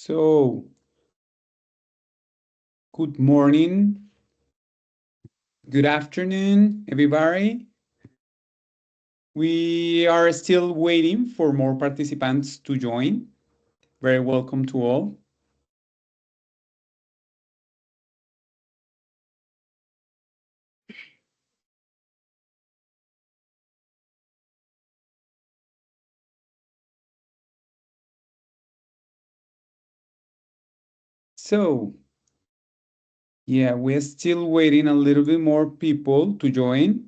So, good morning, good afternoon, everybody. We are still waiting for more participants to join. Very welcome to all. So, yeah, we're still waiting a little bit more people to join.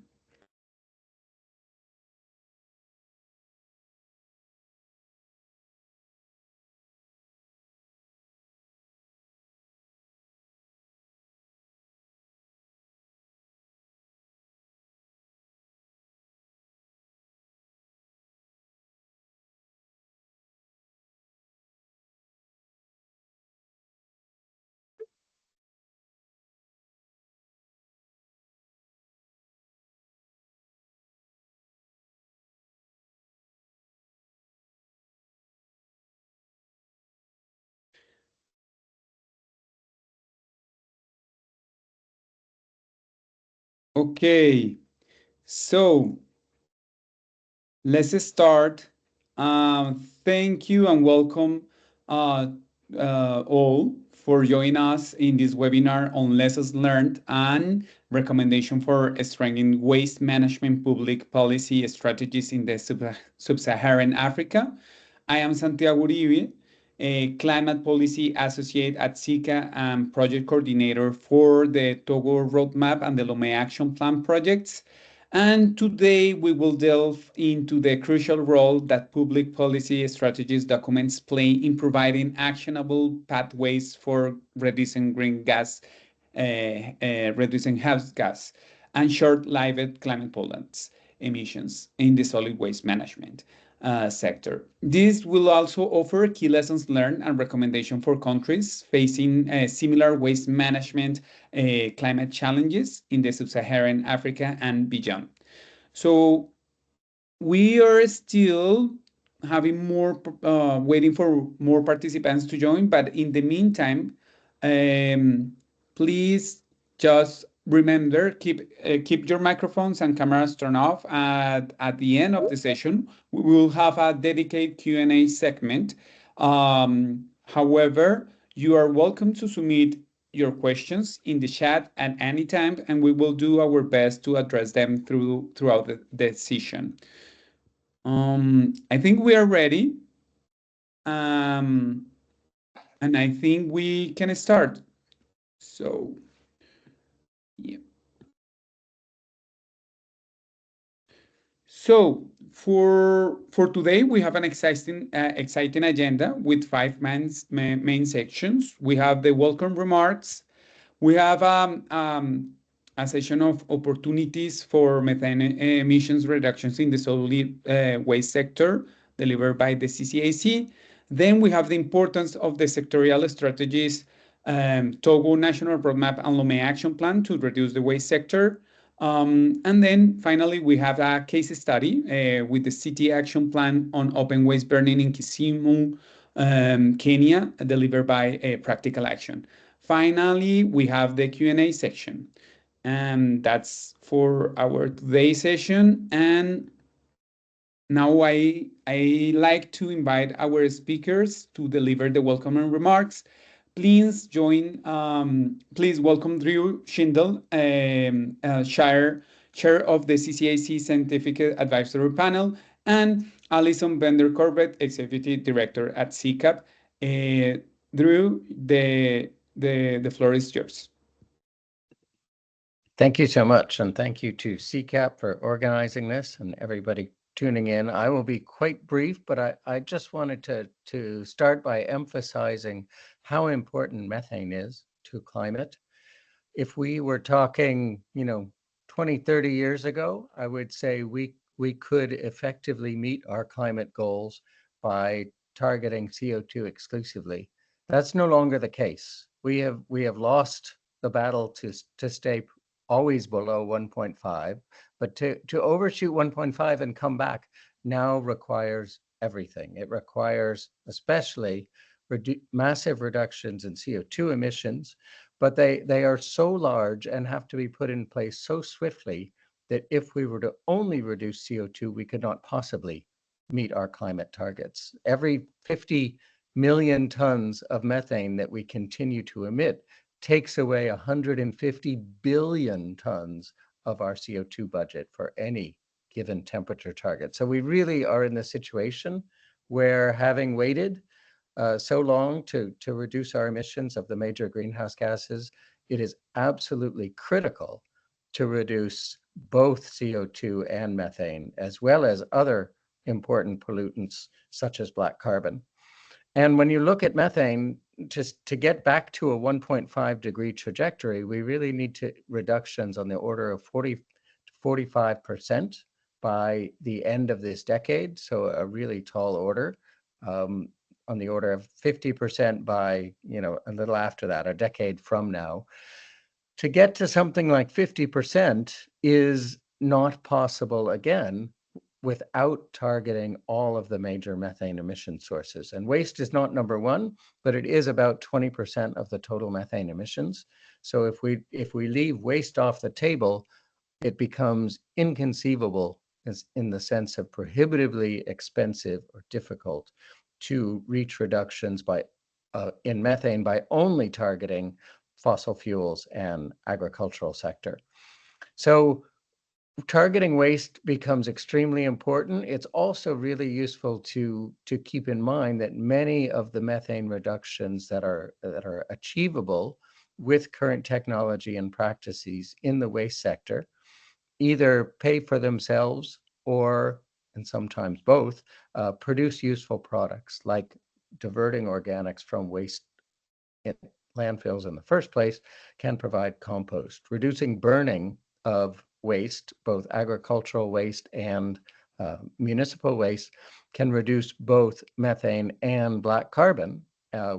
Okay, so let's start. Thank you and welcome all for joining us in this webinar on lessons learned and recommendation for strengthening waste management public policy strategies in the Sub-Saharan Africa. I am Santiago Uribe, a climate policy associate at CCAP and project coordinator for the Togo roadmap and the Lomé action plan projects. And today we will delve into the crucial role that public policy strategies documents play in providing actionable pathways for reducing reducing house gas and short-lived climate pollutants emissions in the solid waste management sector. This will also offer key lessons learned and recommendation for countries facing similar waste management climate challenges in the Sub-Saharan Africa and beyond. So we are still having more, waiting for more participants to join, but in the meantime, please just remember, keep your microphones and cameras turned off. At the end of the session, we will have a dedicated Q&A segment. However, you are welcome to submit your questions in the chat at any time, and we will do our best to address them throughout the session. I think we are ready. And I think we can start. So, yeah. So for today, we have an exciting agenda with five main sections. We have the welcome remarks. We have a session of opportunities for methane emissions reductions in the solid waste sector delivered by the CCAC. Then we have the importance of the sectorial strategies, Togo National Roadmap and Lomé Action Plan to reduce the waste sector. And then finally, we have a case study with the City Action Plan on open waste burning in Kisumu, Kenya, delivered by Practical Action. Finally, we have the Q&A section. And that's for our today's session. And now I like to invite our speakers to deliver the welcoming remarks. Please please welcome Drew Schindel, chair of the CCAC Scientific Advisory Panel, and Alison Bender Corbett, Executive Director at CCAP. Drew, the floor is yours. Thank you so much, and thank you to CCAP for organizing this and everybody tuning in. I will be quite brief, but I just wanted to start by emphasizing how important methane is to climate. If we were talking, 20, 30 years ago, I would say we could effectively meet our climate goals by targeting CO2 exclusively. That's no longer the case. We have lost the battle to stay always below 1.5, but to overshoot 1.5 and come back now requires everything. It requires especially massive reductions in CO2 emissions, but they are so large and have to be put in place so swiftly that if we were to only reduce CO2, we could not possibly meet our climate targets. Every 50 million tons of methane that we continue to emit takes away 150 billion tons of our CO2 budget for any given temperature target. So we really are in the situation where, having waited so long to reduce our emissions of the major greenhouse gases, it is absolutely critical to reduce both CO2 and methane, as well as other important pollutants such as black carbon. And when you look at methane, just to get back to a 1.5 degree trajectory, we really need to reductions on the order of 40 to 45% by the end of this decade. So a really tall order, on the order of 50% by, a little after that, a decade from now. To get to something like 50% is not possible, again, without targeting all of the major methane emission sources. And waste is not number one, but it is about 20% of the total methane emissions. So if we leave waste off the table, it becomes inconceivable in the sense of prohibitively expensive or difficult to reach reductions in methane by only targeting fossil fuels and agricultural sector. So targeting waste becomes extremely important. It's also really useful to keep in mind that many of the methane reductions that are achievable with current technology and practices in the waste sector either pay for themselves or, and sometimes both, produce useful products like diverting organics from waste in landfills in the first place can provide compost. Reducing burning of waste, both agricultural waste and municipal waste, can reduce both methane and black carbon,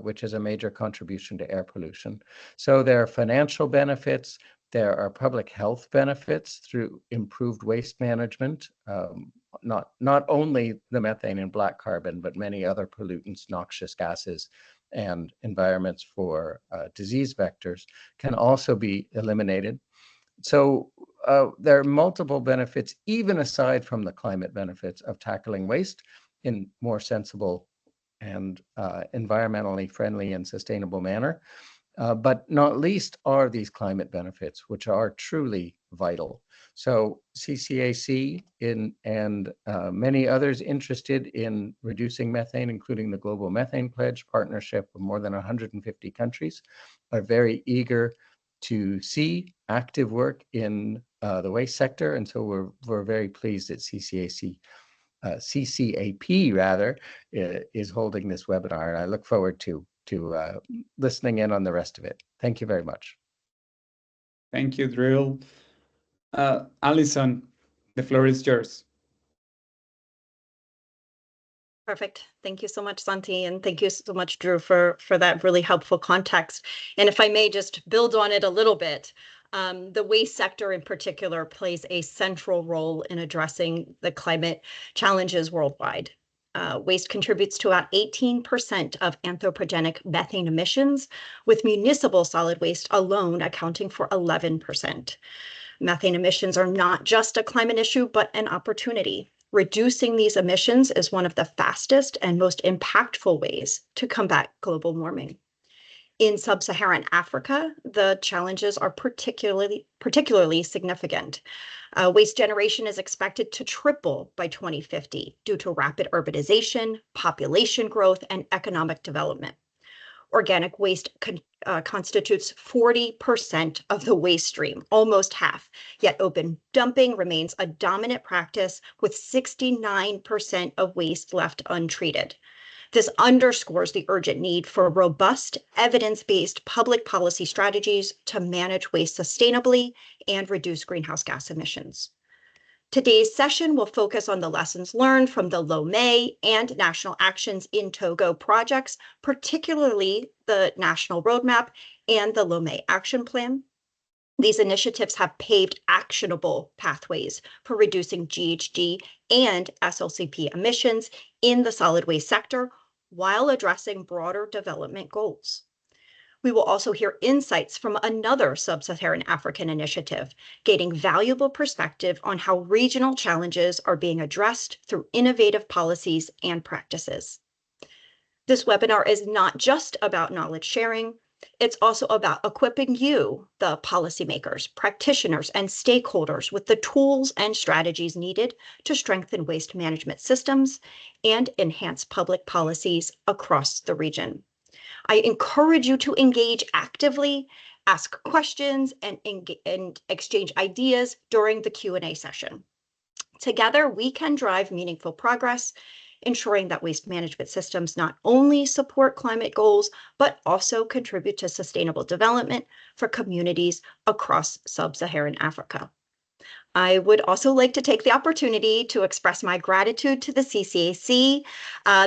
which is a major contribution to air pollution. So there are financial benefits. There are public health benefits through improved waste management, not only the methane and black carbon, but many other pollutants, noxious gases, and environments for disease vectors can also be eliminated. So there are multiple benefits, even aside from the climate benefits, of tackling waste in more sensible and environmentally friendly and sustainable manner. But not least are these climate benefits, which are truly vital. So CCAC and many others interested in reducing methane, including the Global Methane Pledge partnership of more than 150 countries, are very eager to see active work in the waste sector. And so we're very pleased that CCAP is holding this webinar, and I look forward to listening in on the rest of it. Thank you very much. Thank you, Drill. Alison, the floor is yours. Perfect. Thank you so much, Santi, and thank you so much, Drew, for that really helpful context. And if I may just build on it a little bit, the waste sector in particular plays a central role in addressing the climate challenges worldwide. Waste contributes to about 18% of anthropogenic methane emissions, with municipal solid waste alone accounting for 11%. Methane emissions are not just a climate issue, but an opportunity. Reducing these emissions is one of the fastest and most impactful ways to combat global warming. In Sub-Saharan Africa, the challenges are particularly significant. Waste generation is expected to triple by 2050 due to rapid urbanization, population growth, and economic development. Organic waste constitutes 40% of the waste stream, almost half, yet open dumping remains a dominant practice, with 69% of waste left untreated. This underscores the urgent need for robust, evidence-based public policy strategies to manage waste sustainably and reduce greenhouse gas emissions. Today's session will focus on the lessons learned from the Lomé and National Actions in Togo projects, particularly the National Roadmap and the Lomé Action Plan. These initiatives have paved actionable pathways for reducing GHG and SLCP emissions in the solid waste sector, while addressing broader development goals. We will also hear insights from another Sub-Saharan African initiative, gaining valuable perspective on how regional challenges are being addressed through innovative policies and practices. This webinar is not just about knowledge sharing, it's also about equipping you, the policymakers, practitioners, and stakeholders with the tools and strategies needed to strengthen waste management systems and enhance public policies across the region. I encourage you to engage actively, ask questions, and exchange ideas during the Q&A session. Together, we can drive meaningful progress, ensuring that waste management systems not only support climate goals, but also contribute to sustainable development for communities across Sub-Saharan Africa. I would also like to take the opportunity to express my gratitude to the CCAC.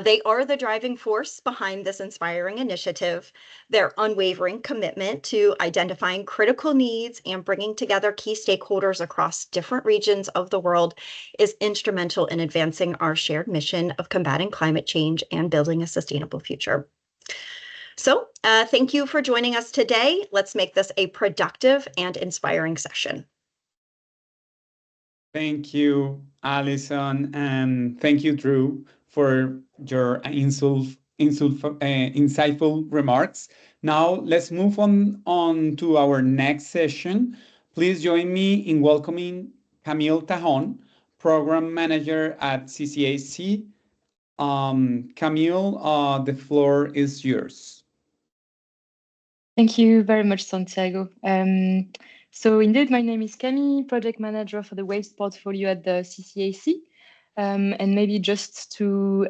They are the driving force behind this inspiring initiative. Their unwavering commitment to identifying critical needs and bringing together key stakeholders across different regions of the world is instrumental in advancing our shared mission of combating climate change and building a sustainable future. So thank you for joining us today. Let's make this a productive and inspiring session. Thank you, Alison, and thank you, Drew, for your insightful remarks. Now, let's move on to our next session. Please join me in welcoming Camille Tajon, Program Manager at CCAC. Camille, the floor is yours. Thank you very much, Santiago. So indeed, my name is Camille, Project Manager for the Waste Portfolio at the CCAC. And maybe just to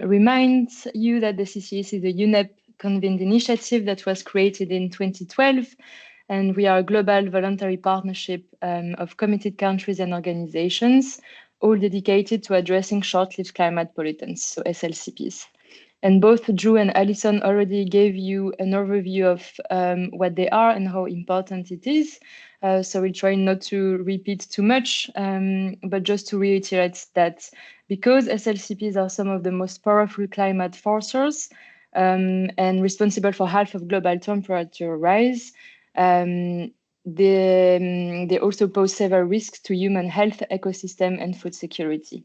remind you that the CCAC is a UNEP-convened initiative that was created in 2012. And we are a global voluntary partnership of committed countries and organizations, all dedicated to addressing short-lived climate pollutants, so SLCPs. And both Drew and Alison already gave you an overview of what they are and how important it is. So we'll try not to repeat too much, but just to reiterate that because SLCPs are some of the most powerful climate forcers and responsible for half of global temperature rise, they also pose several risks to human health, ecosystem, and food security.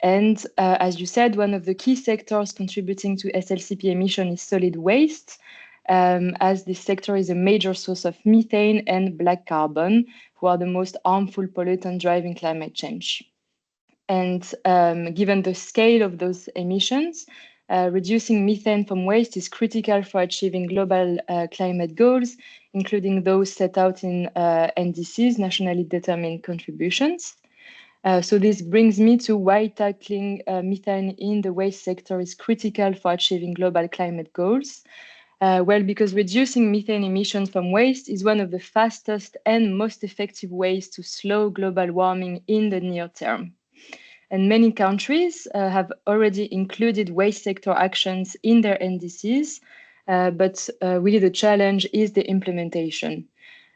And as you said, one of the key sectors contributing to SLCP emission is solid waste, as this sector is a major source of methane and black carbon, who are the most harmful pollutants driving climate change. And given the scale of those emissions, reducing methane from waste is critical for achieving global climate goals, including those set out in NDCs, nationally determined contributions. So this brings me to why tackling methane in the waste sector is critical for achieving global climate goals. Well, because reducing methane emissions from waste is one of the fastest and most effective ways to slow global warming in the near term. And many countries have already included waste sector actions in their NDCs, but really the challenge is the implementation.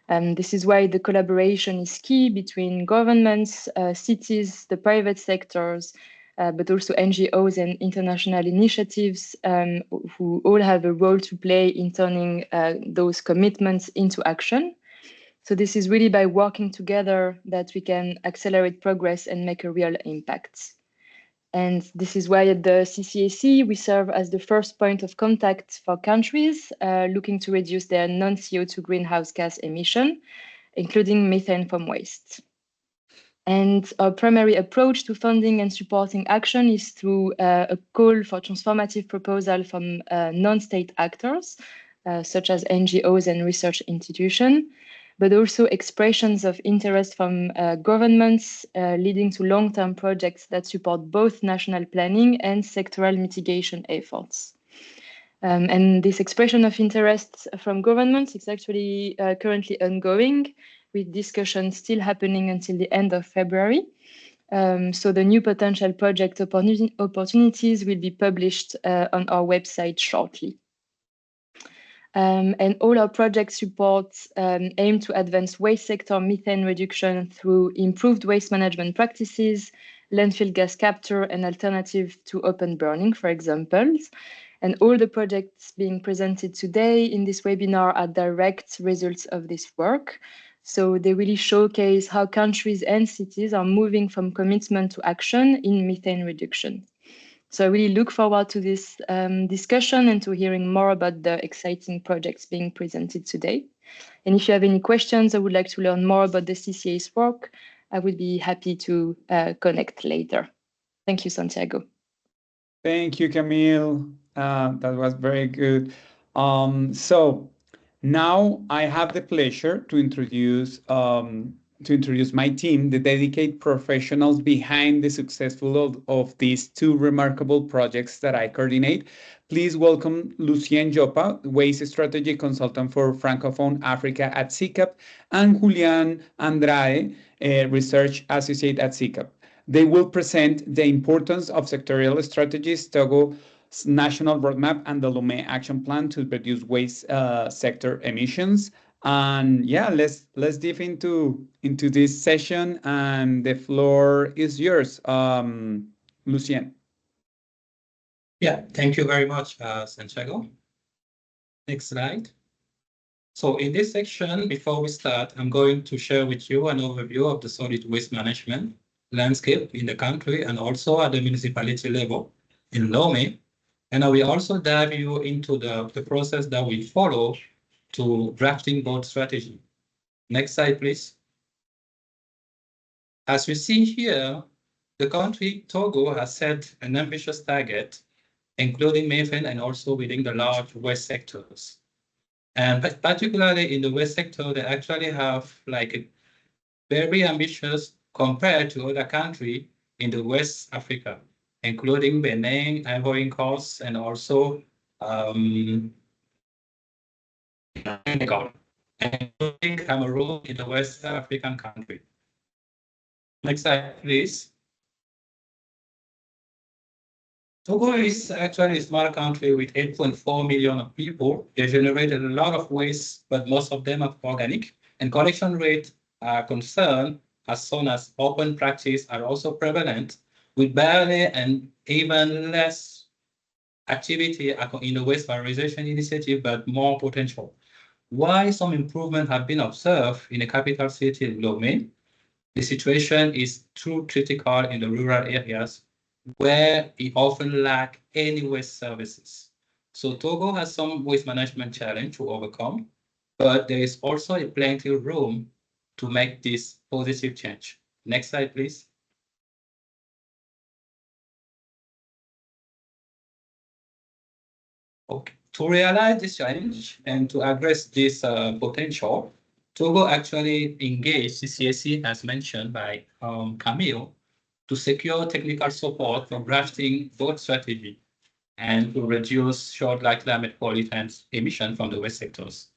This is why the collaboration is key between governments, cities, the private sectors, but also NGOs and international initiatives who all have a role to play in turning those commitments into action. So this is really by working together that we can accelerate progress and make a real impact. And this is why at the CCAC, we serve as the first point of contact for countries looking to reduce their non-CO2 greenhouse gas emission, including methane from waste. And our primary approach to funding and supporting action is through a call for transformative proposal from non-state actors, such as NGOs and research institutions, but also expressions of interest from governments leading to long-term projects that support both national planning and sectoral mitigation efforts. And this expression of interest from governments is actually currently ongoing, with discussions still happening until the end of February. So the new potential project opportunities will be published on our website shortly. And all our project supports aim to advance waste sector methane reduction through improved waste management practices, landfill gas capture, and alternative to open burning, for example. And all the projects being presented today in this webinar are direct results of this work. So they really showcase how countries and cities are moving from commitment to action in methane reduction. So I really look forward to this discussion and to hearing more about the exciting projects being presented today. And if you have any questions or would like to learn more about the CCA's work, I would be happy to connect later. Thank you, Santiago. Thank you, Camille. That was very good. So now I have the pleasure to introduce my team, the dedicated professionals behind the successful of these two remarkable projects that I coordinate. Please welcome Lucien Jopa, Waste Strategy Consultant for Francophone Africa at CCAP, and Julian Andrade, Research Associate at CCAP. They will present the importance of sectorial strategies, Togo's national roadmap, and the Lomé action plan to reduce waste sector emissions. And yeah, let's dive into this session. And the floor is yours, Lucien. Yeah, thank you very much, Santiago. Next slide. So in this section, before we start, I'm going to share with you an overview of the solid waste management landscape in the country and also at the municipality level in Lomé. And I will also dive you into the process that we follow to drafting both strategy. Next slide, please. As we see here, the country Togo has set an ambitious target, including methane and also within the large waste sectors. And particularly in the waste sector, they actually have like a very ambitious compared to other countries in the West Africa, including Benin, Ivory Coast, and also Senegal, including Cameroon in the West African country. Next slide, please. Togo is actually a small country with 8.4 million people. They generate a lot of waste, but most of them are organic, and collection rates are concerned as soon as open practice are also prevalent, with barely and even less activity in the waste valorization initiative, but more potential. Why some improvement have been observed in the capital city, Lomé, the situation is too critical in the rural areas where it often lacks any waste services. So Togo has some waste management challenge to overcome, but there is also a plenty of room to make this positive change. Next slide, please. Okay. To realize this challenge and to address this potential, Togo actually engaged CCAC, as mentioned by Camille, to secure technical support for drafting both strategy and to reduce short-lived climate pollutants emission from the waste sectors.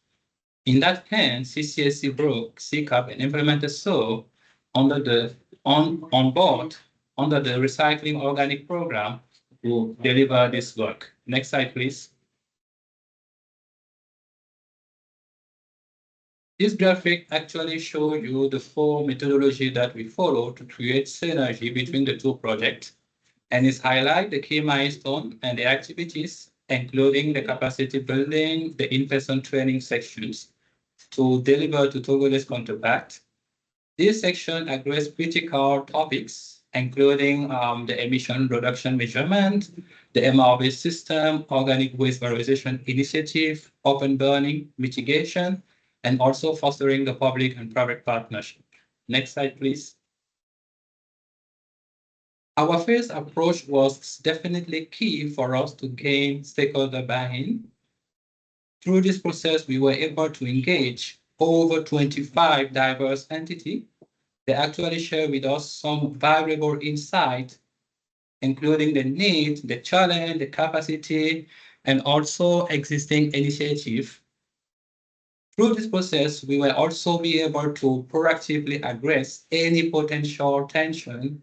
In that end, CCAC brought CCAP and ImplementaSur on board under the recycling organic program to deliver this work. Next slide, please. This graphic actually shows you the four methodology that we follow to create synergy between the two projects, and it highlights the key milestone and the activities, including the capacity building, the in-person training sections to deliver to Togolese counterpart. This section addresses critical topics, including the emission reduction measurement, the MRV system, organic waste valorization initiative, open burning mitigation, and also fostering the public and private partnership. Next slide, please. Our first approach was definitely key for us to gain stakeholder buy-in. Through this process, we were able to engage over 25 diverse entities. They actually share with us some valuable insight, including the need, the challenge, the capacity, and also existing initiative. Through this process, we will also be able to proactively address any potential tension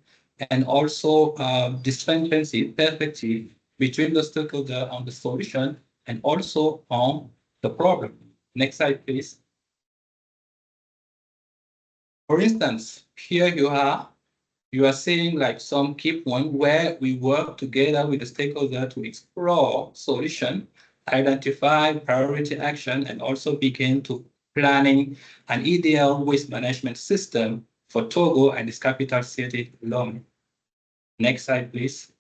and also discrepancy perspective between the stakeholder on the solution and also on the problem. Next slide, please. For instance, here you are you are seeing like some key point where we work together with the stakeholder to explore solution, identify priority action, and also begin to planning an ideal waste management system for Togo and its capital city, Lomé. Next slide, please.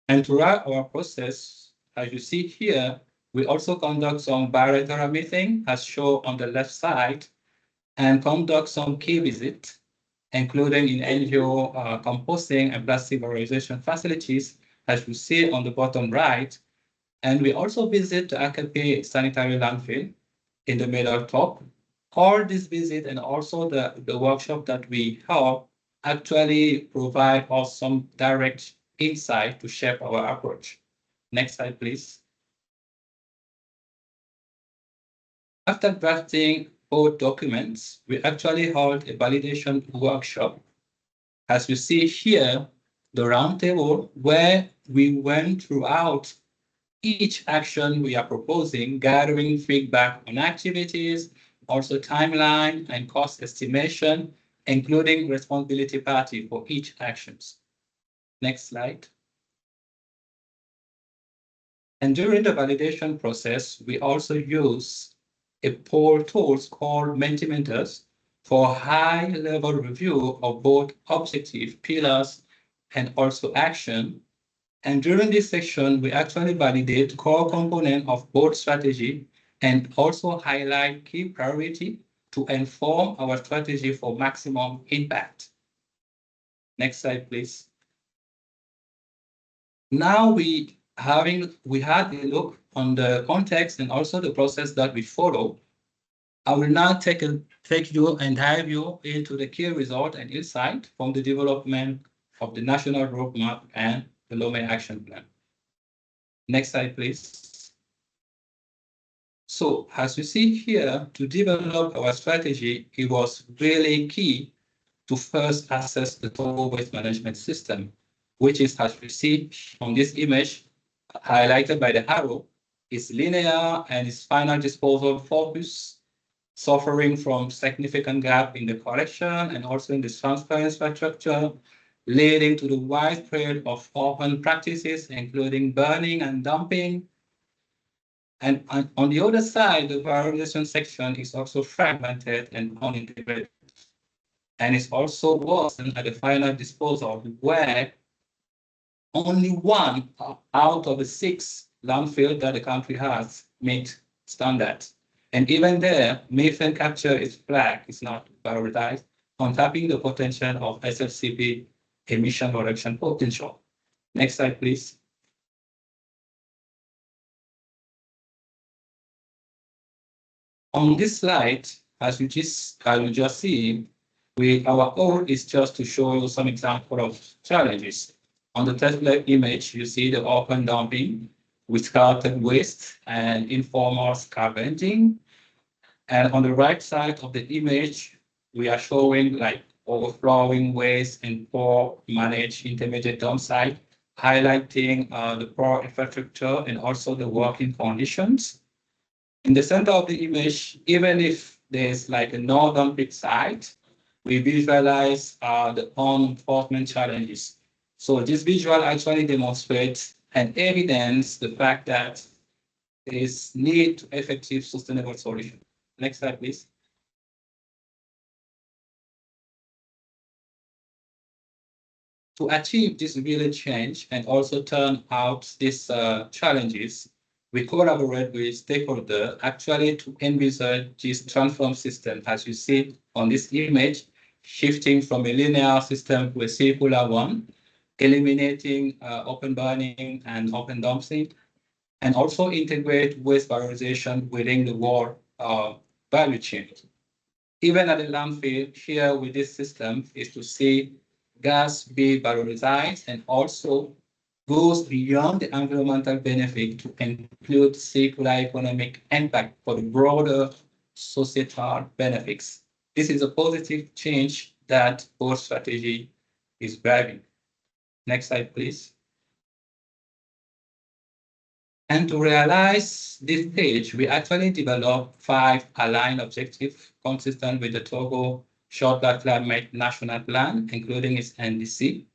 And throughout our process, as you see here, we also conduct some bilateral meeting, as shown on the left side, and conduct some key visits, including in NGO composting and plastic valorization facilities, as you see on the bottom right. And we also visit the AKP sanitary landfill in the middle top. All these visits and also the workshop that we have actually provide us some direct insight to shape our approach. Next slide, please. After drafting both documents, we actually held a validation workshop. As you see here, the roundtable where we went throughout each action we are proposing, gathering feedback on activities, also timeline and cost estimation, including responsibility party for each actions. Next slide. And during the validation process, we also use a poll tools called Mentimentors for high-level review of both objective pillars and also action. And during this section, we actually validate core component of both strategy and also highlight key priority to inform our strategy for maximum impact. Next slide, please. Now we had a look on the context and also the process that we follow. I will now take you and dive you into the key result and insight from the development of the national roadmap and the Lomé action plan. Next slide, please. So as you see here, to develop our strategy, it was really key to first assess the total waste management system, which is, as you see on this image, highlighted by the arrow, is linear and its final disposal focus, suffering from significant gap in the collection and also in the transfer infrastructure, leading to the widespread of open practices, including burning and dumping. And on the other side, the valorization section is also fragmented and unintegrated. And it's also worsened at the final disposal, where only one out of the 6 landfills that the country has meet standards. And even there, methane capture is flagged, it's not prioritized, untapping the potential of SLCP emission reduction potential. Next slide, please. On this slide, as you just see, our goal is just to show you some example of challenges. On the top left image, you see the open dumping with scattered waste and informal scavenging. And on the right side of the image, we are showing like overflowing waste and poor managed intermediate dump site, highlighting the poor infrastructure and also the working conditions. In the center of the image, even if there's like a no dumping site, we visualize the enforcement challenges. So this visual actually demonstrates and evidence the fact that there is need to effective sustainable solution. Next slide, please. To achieve this real change and also turn out these challenges, we collaborate with stakeholders actually to envisage this transform system, as you see on this image, shifting from a linear system to a circular one, eliminating open burning and open dumping, and also integrate waste valorization within the whole value chain. Even at the landfill, here with this system is to see gas be valorized and also goes beyond the environmental benefit to include circular economic impact for the broader societal benefits. This is a positive change that both strategy is driving. Next slide, please. And to realize this stage, we actually developed 5 aligned objectives consistent with the Togo short-term climate national plan, including its NDC.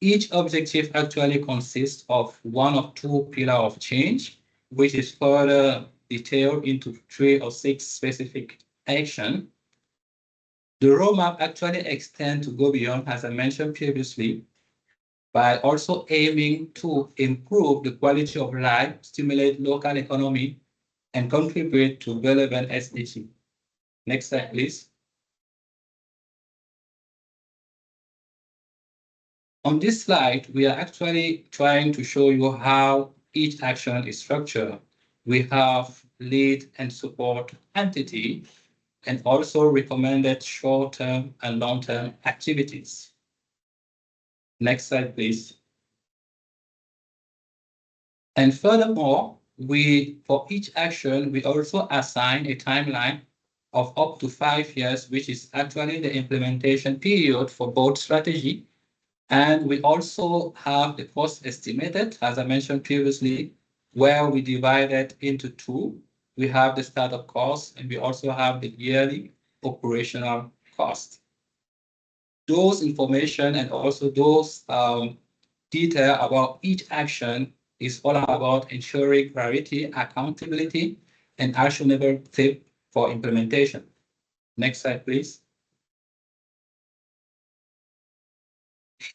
Each objective actually consists of one or two pillars of change, which is further detailed into 3 or 6 specific actions. The roadmap actually extends to go beyond, as I mentioned previously, by also aiming to improve the quality of life, stimulate local economy, and contribute to relevant SDG. Next slide, please. On this slide, we are actually trying to show you how each action is structured. We have lead and support entity, and also recommended short-term and long-term activities. Next slide, please. And furthermore, for each action, we also assign a timeline of up to 5 years, which is actually the implementation period for both strategy. And we also have the cost estimated, as I mentioned previously, where we divide it into 2. We have the startup cost, and we also have the yearly operational cost. Those information and also those detail about each action is all about ensuring clarity, accountability, and actionable tip for implementation. Next slide, please.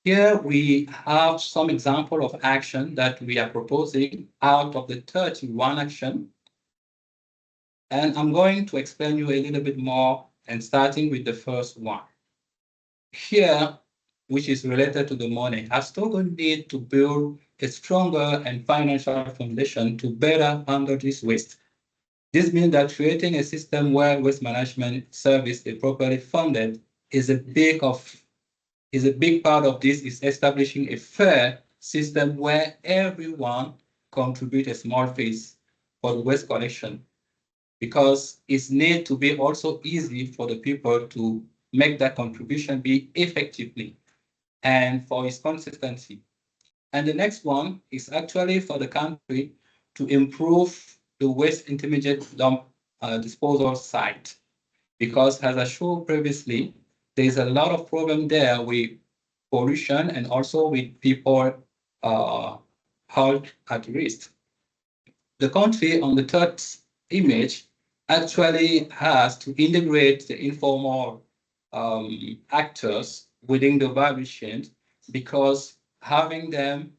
Here we have some example of action that we are proposing out of the 31 action. And I'm going to explain you a little bit more, and starting with the first one. Here, which is related to the money, as Togo need to build a stronger and financial foundation to better handle this waste. This means that creating a system where waste management service is properly funded is a big part of this, is establishing a fair system where everyone contributes a small piece for the waste collection, because it needs to be also easy for the people to make that contribution be effectively and for its consistency. And the next one is actually for the country to improve the waste intermediate dump disposal site, because as I showed previously, there's a lot of problem there with pollution and also with people health at risk. The country on the third image actually has to integrate the informal actors within the value chain, because having them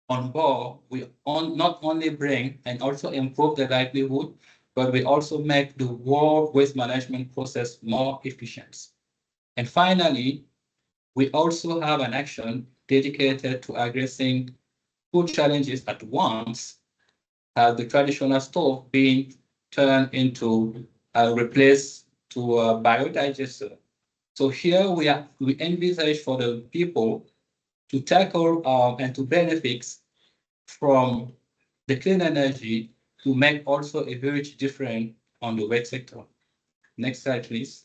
on board will not only bring and also improve the livelihood, but we also make the whole waste management process more efficient. And finally, we also have an action dedicated to addressing two challenges at once, as the traditional stove being turned into replaced to a biodigester. So here we envisage for the people to tackle and to benefit from the clean energy to make also a huge difference on the waste sector. Next slide, please.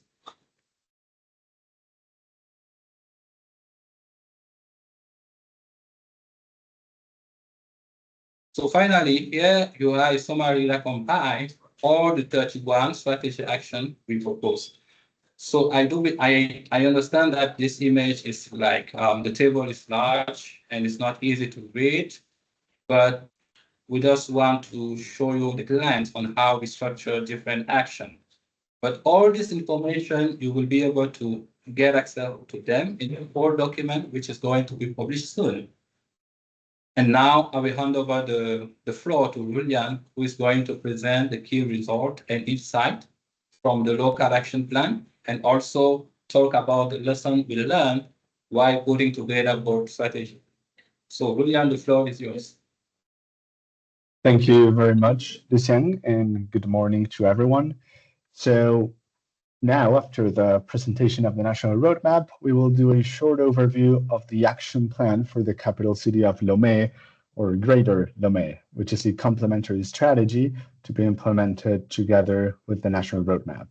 So finally, here you have a summary that combines all the 31 strategy action we proposed. So I understand that this image is like the table is large and it's not easy to read, but we just want to show you the glance on how we structure different actions. But all this information, you will be able to get access to them in a whole document, which is going to be published soon. And now I will hand over the floor to Julian, who is going to present the key result and insight from the local action plan, and also talk about the lesson we learned while putting together both strategy. So Julian, the floor is yours. Thank you very much, Lucien, and good morning to everyone. So now, after the presentation of the national roadmap, we will do a short overview of the action plan for the capital city of Lomé, or Greater Lomé, which is a complementary strategy to be implemented together with the national roadmap.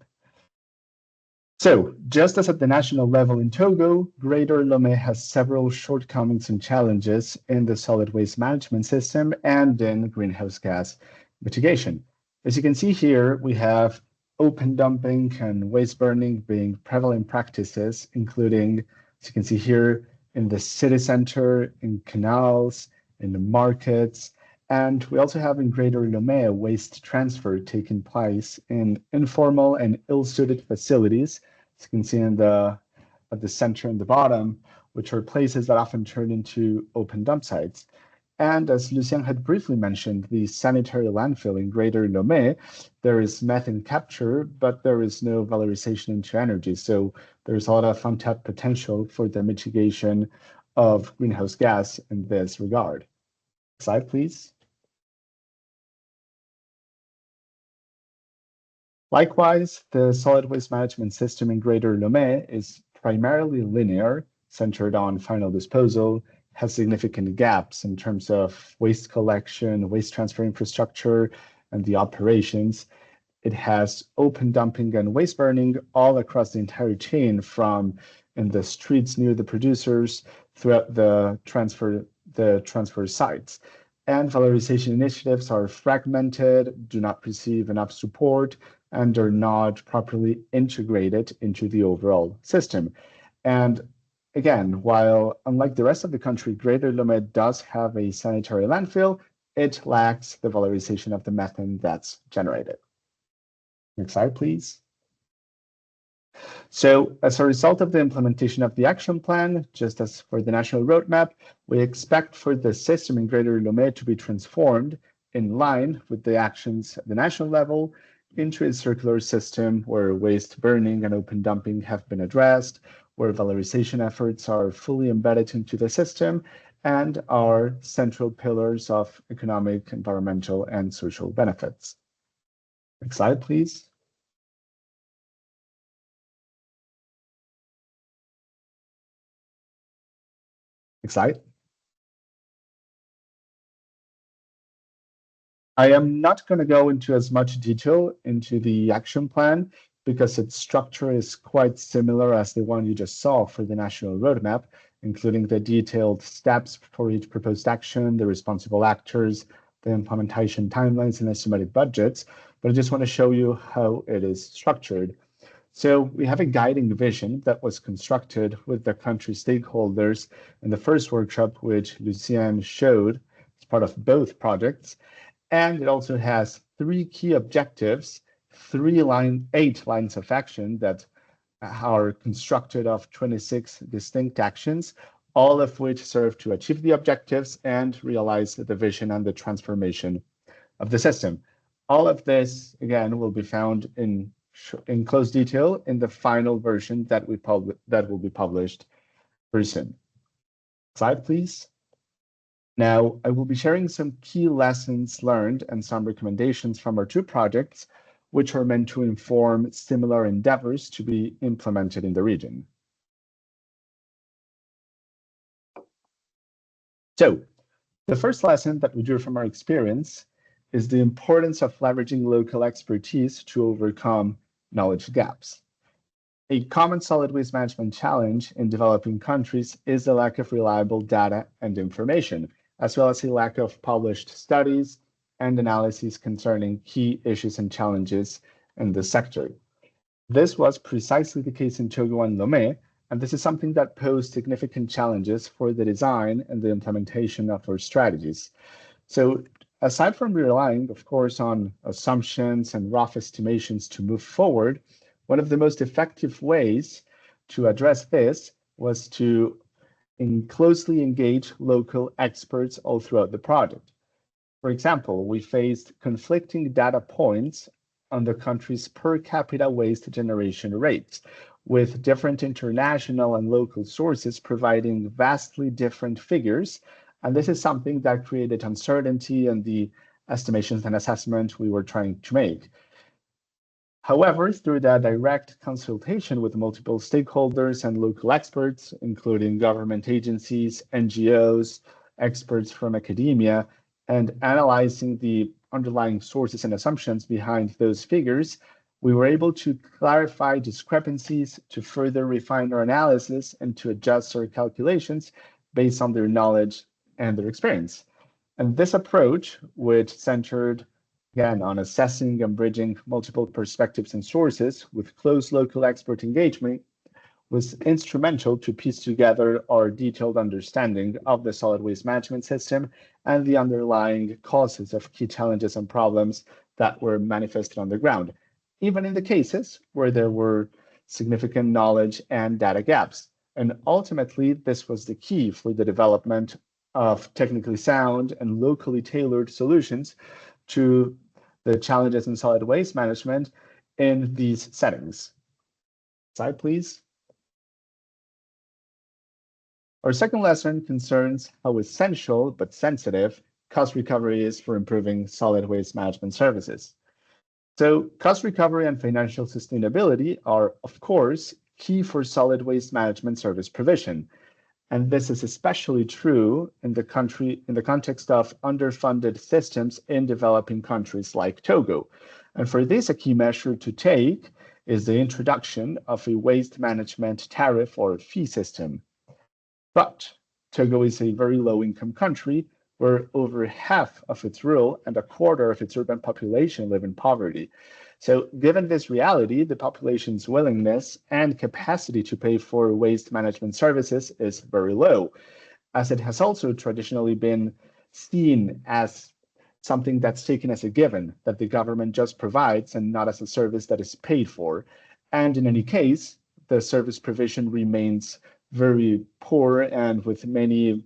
So, just as at the national level in Togo, Greater Lomé has several shortcomings and challenges in the solid waste management system and in greenhouse gas mitigation. As you can see here, we have open dumping and waste burning being prevalent practices, including, as you can see here, in the city center, in canals, in the markets, and we also have in Greater Lomé waste transfer taking place in informal and ill-suited facilities, as you can see at the center and the bottom, which are places that often turn into open dump sites. And as Lucien had briefly mentioned, the sanitary landfill in Greater Lomé, there is methane capture, but there is no valorization into energy. So there's a lot of untapped potential for the mitigation of greenhouse gas in this regard. Next slide, please. Likewise, the solid waste management system in Greater Lomé is primarily linear, centered on final disposal, has significant gaps in terms of waste collection, waste transfer infrastructure, and the operations. It has open dumping and waste burning all across the entire chain, from in the streets near the producers throughout the transfer sites. And valorization initiatives are fragmented, do not receive enough support, and are not properly integrated into the overall system. And again, while unlike the rest of the country, Greater Lomé does have a sanitary landfill, it lacks the valorization of the methane that's generated. Next slide, please. So as a result of the implementation of the action plan, just as for the national roadmap, we expect for the system in Greater Lomé to be transformed in line with the actions at the national level into a circular system where waste burning and open dumping have been addressed, where valorization efforts are fully embedded into the system, and are central pillars of economic, environmental, and social benefits. Next slide, please. Next slide. I am not going to go into as much detail into the action plan because its structure is quite similar as the one you just saw for the national roadmap, including the detailed steps for each proposed action, the responsible actors, the implementation timelines, and estimated budgets. But I just want to show you how it is structured. So we have a guiding vision that was constructed with the country stakeholders in the first workshop, which Lucien showed as part of both projects. And it also has 3 key objectives, 8 lines of action that are constructed of 26 distinct actions, all of which serve to achieve the objectives and realize the vision and the transformation of the system. All of this, again, will be found in close detail in the final version that will be published very soon. Slide, please. Now, I will be sharing some key lessons learned and some recommendations from our 2 projects, which are meant to inform similar endeavors to be implemented in the region. So, the first lesson that we drew from our experience is the importance of leveraging local expertise to overcome knowledge gaps. A common solid waste management challenge in developing countries is the lack of reliable data and information, as well as a lack of published studies and analyses concerning key issues and challenges in the sector. This was precisely the case in Togo and Lomé, and this is something that posed significant challenges for the design and the implementation of our strategies. So aside from relying, of course, on assumptions and rough estimations to move forward, one of the most effective ways to address this was to closely engage local experts all throughout the project. For example, we faced conflicting data points on the country's per capita waste generation rates, with different international and local sources providing vastly different figures. And this is something that created uncertainty in the estimations and assessment we were trying to make. However, through that direct consultation with multiple stakeholders and local experts, including government agencies, NGOs, experts from academia, and analyzing the underlying sources and assumptions behind those figures, we were able to clarify discrepancies, to further refine our analysis, and to adjust our calculations based on their knowledge and their experience. And this approach, which centered again, on assessing and bridging multiple perspectives and sources with close local expert engagement was instrumental to piece together our detailed understanding of the solid waste management system and the underlying causes of key challenges and problems that were manifested on the ground, even in the cases where there were significant knowledge and data gaps. And ultimately, this was the key for the development of technically sound and locally tailored solutions to the challenges in solid waste management in these settings. Slide, please. Our second lesson concerns how essential but sensitive cost recovery is for improving solid waste management services. So cost recovery and financial sustainability are, of course, key for solid waste management service provision. And this is especially true in the context of underfunded systems in developing countries like Togo. And for this, a key measure to take is the introduction of a waste management tariff or fee system. But Togo is a very low-income country where over half of its rural and a quarter of its urban population live in poverty. So given this reality, the population's willingness and capacity to pay for waste management services is very low, as it has also traditionally been seen as something that's taken as a given, that the government just provides and not as a service that is paid for. And in any case, the service provision remains very poor and with many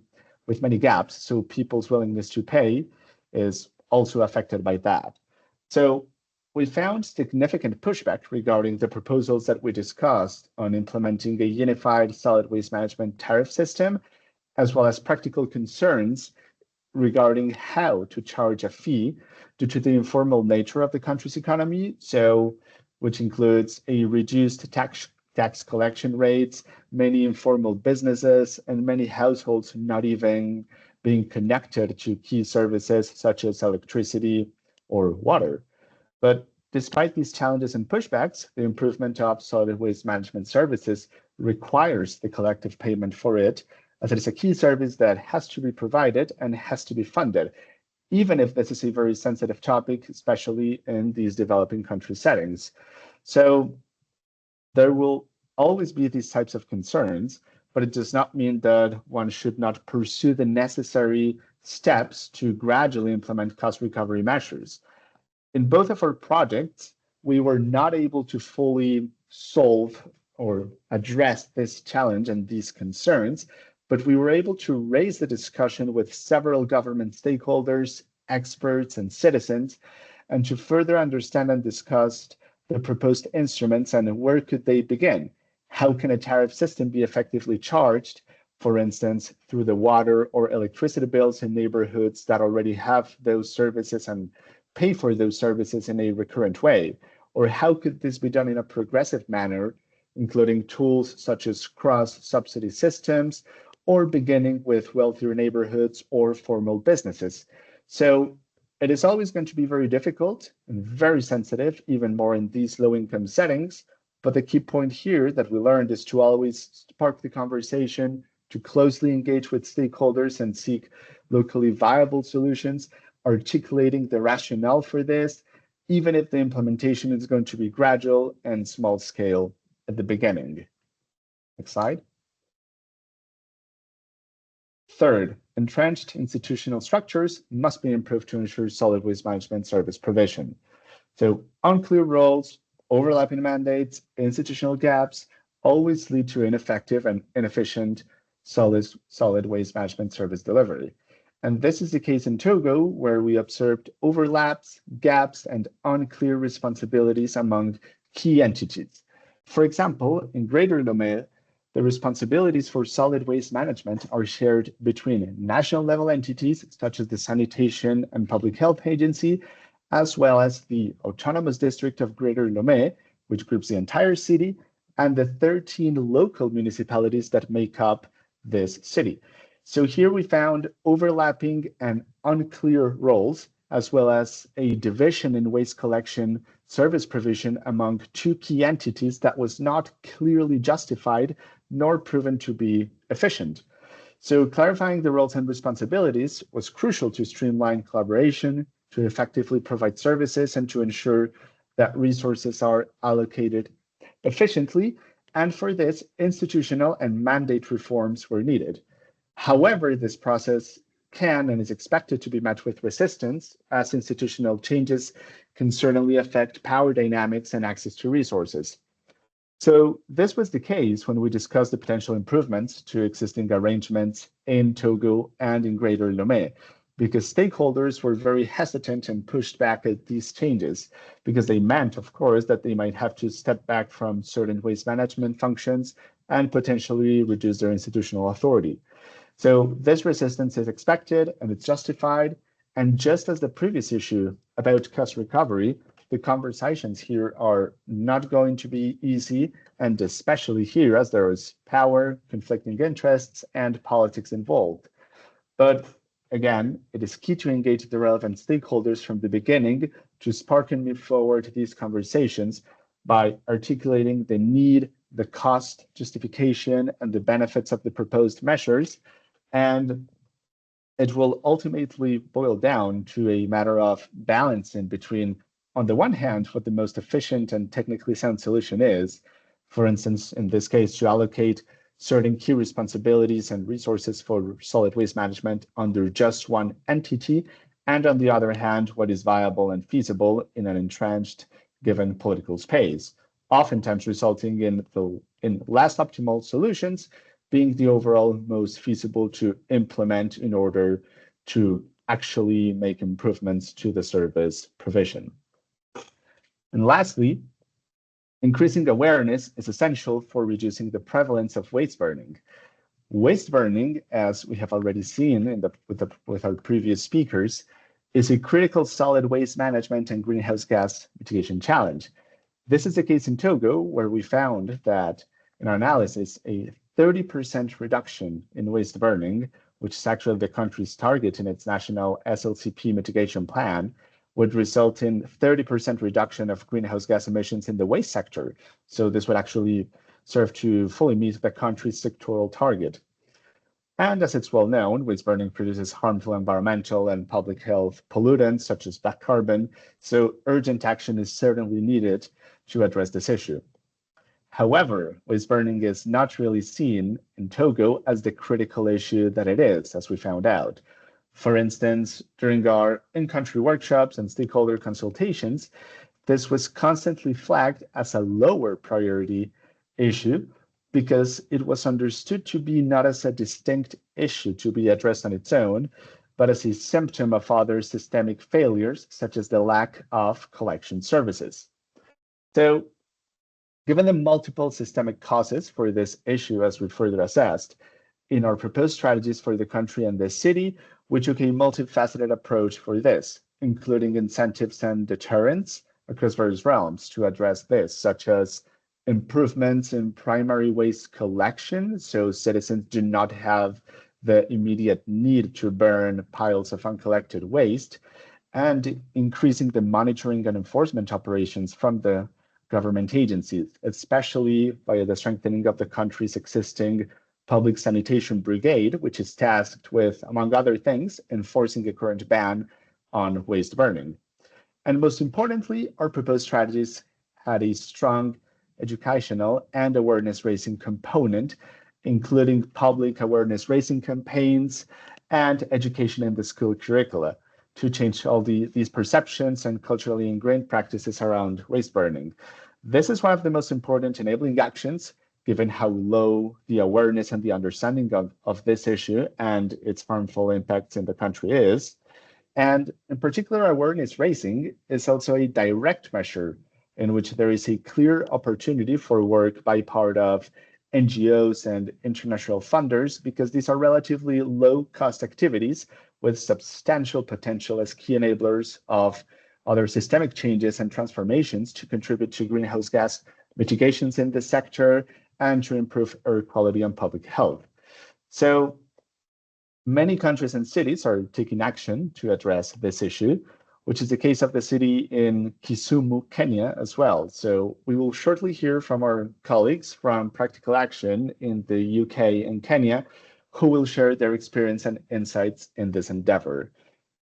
gaps. So people's willingness to pay is also affected by that. So we found significant pushback regarding the proposals that we discussed on implementing a unified solid waste management tariff system, as well as practical concerns regarding how to charge a fee due to the informal nature of the country's economy, so which includes a reduced tax collection rates, many informal businesses, and many households not even being connected to key services such as electricity or water. But despite these challenges and pushbacks, the improvement of solid waste management services requires the collective payment for it, as it is a key service that has to be provided and has to be funded, even if this is a very sensitive topic, especially in these developing country settings. So there will always be these types of concerns, but it does not mean that one should not pursue the necessary steps to gradually implement cost recovery measures. In both of our projects, we were not able to fully solve or address this challenge and these concerns, but we were able to raise the discussion with several government stakeholders, experts, and citizens, and to further understand and discuss the proposed instruments and where could they begin. How can a tariff system be effectively charged, for instance, through the water or electricity bills in neighborhoods that already have those services and pay for those services in a recurrent way? Or how could this be done in a progressive manner, including tools such as cross-subsidy systems, or beginning with wealthier neighborhoods or formal businesses? So it is always going to be very difficult and very sensitive, even more in these low-income settings. But the key point here that we learned is to always spark the conversation, to closely engage with stakeholders and seek locally viable solutions, articulating the rationale for this, even if the implementation is going to be gradual and small scale at the beginning. Next slide. Third, entrenched institutional structures must be improved to ensure solid waste management service provision. So unclear roles, overlapping mandates, institutional gaps always lead to ineffective and inefficient solid waste management service delivery. And this is the case in Togo, where we observed overlaps, gaps, and unclear responsibilities among key entities. For example, in Greater Lomé, the responsibilities for solid waste management are shared between national level entities, such as the Sanitation and Public Health Agency, as well as the Autonomous District of Greater Lomé, which groups the entire city, and the 13 local municipalities that make up this city. So here we found overlapping and unclear roles, as well as a division in waste collection service provision among two key entities that was not clearly justified nor proven to be efficient. So clarifying the roles and responsibilities was crucial to streamline collaboration, to effectively provide services and to ensure that resources are allocated efficiently. And for this, institutional and mandate reforms were needed. However, this process can and is expected to be met with resistance, as institutional changes can certainly affect power dynamics and access to resources. So this was the case when we discussed the potential improvements to existing arrangements in Togo and in Greater Lomé, because stakeholders were very hesitant and pushed back at these changes, because they meant, of course, that they might have to step back from certain waste management functions and potentially reduce their institutional authority. So this resistance is expected and it's justified. And just as the previous issue about cost recovery, the conversations here are not going to be easy, and especially here as there is power, conflicting interests, and politics involved. But again, it is key to engage the relevant stakeholders from the beginning to spark and move forward these conversations by articulating the need, the cost, justification, and the benefits of the proposed measures. And it will ultimately boil down to a matter of balancing between, on the one hand, what the most efficient and technically sound solution is, for instance, in this case, to allocate certain key responsibilities and resources for solid waste management under just one entity, and on the other hand, what is viable and feasible in an entrenched given political space, oftentimes resulting in less optimal solutions being the overall most feasible to implement in order to actually make improvements to the service provision. And lastly, increasing awareness is essential for reducing the prevalence of waste burning. Waste burning, as we have already seen with our previous speakers, is a critical solid waste management and greenhouse gas mitigation challenge. This is the case in Togo, where we found that in our analysis, a 30% reduction in waste burning, which is actually the country's target in its national SLCP mitigation plan, would result in 30% reduction of greenhouse gas emissions in the waste sector. So this would actually serve to fully meet the country's sectoral target. And as it's well known, waste burning produces harmful environmental and public health pollutants such as black carbon, so urgent action is certainly needed to address this issue. However, waste burning is not really seen in Togo as the critical issue that it is, as we found out. For instance, during our in-country workshops and stakeholder consultations, this was constantly flagged as a lower priority issue because it was understood to be not as a distinct issue to be addressed on its own, but as a symptom of other systemic failures, such as the lack of collection services. So, given the multiple systemic causes for this issue as we further assessed, in our proposed strategies for the country and the city, we took a multifaceted approach for this, including incentives and deterrents across various realms to address this, such as improvements in primary waste collection, so citizens do not have the immediate need to burn piles of uncollected waste, and increasing the monitoring and enforcement operations from the government agencies, especially via the strengthening of the country's existing public sanitation brigade, which is tasked with, among other things, enforcing the current ban on waste burning. And most importantly, our proposed strategies had a strong educational and awareness raising component, including public awareness raising campaigns and education in the school curricula to change all these perceptions and culturally ingrained practices around waste burning. This is one of the most important enabling actions, given how low the awareness and the understanding of this issue and its harmful impacts in the country is. And in particular, awareness raising is also a direct measure in which there is a clear opportunity for work by part of NGOs and international funders, because these are relatively low-cost activities with substantial potential as key enablers of other systemic changes and transformations to contribute to greenhouse gas mitigations in the sector and to improve air quality and public health. So many countries and cities are taking action to address this issue, which is the case of the city in Kisumu, Kenya as well. So we will shortly hear from our colleagues from Practical Action in the UK and Kenya, who will share their experience and insights in this endeavor.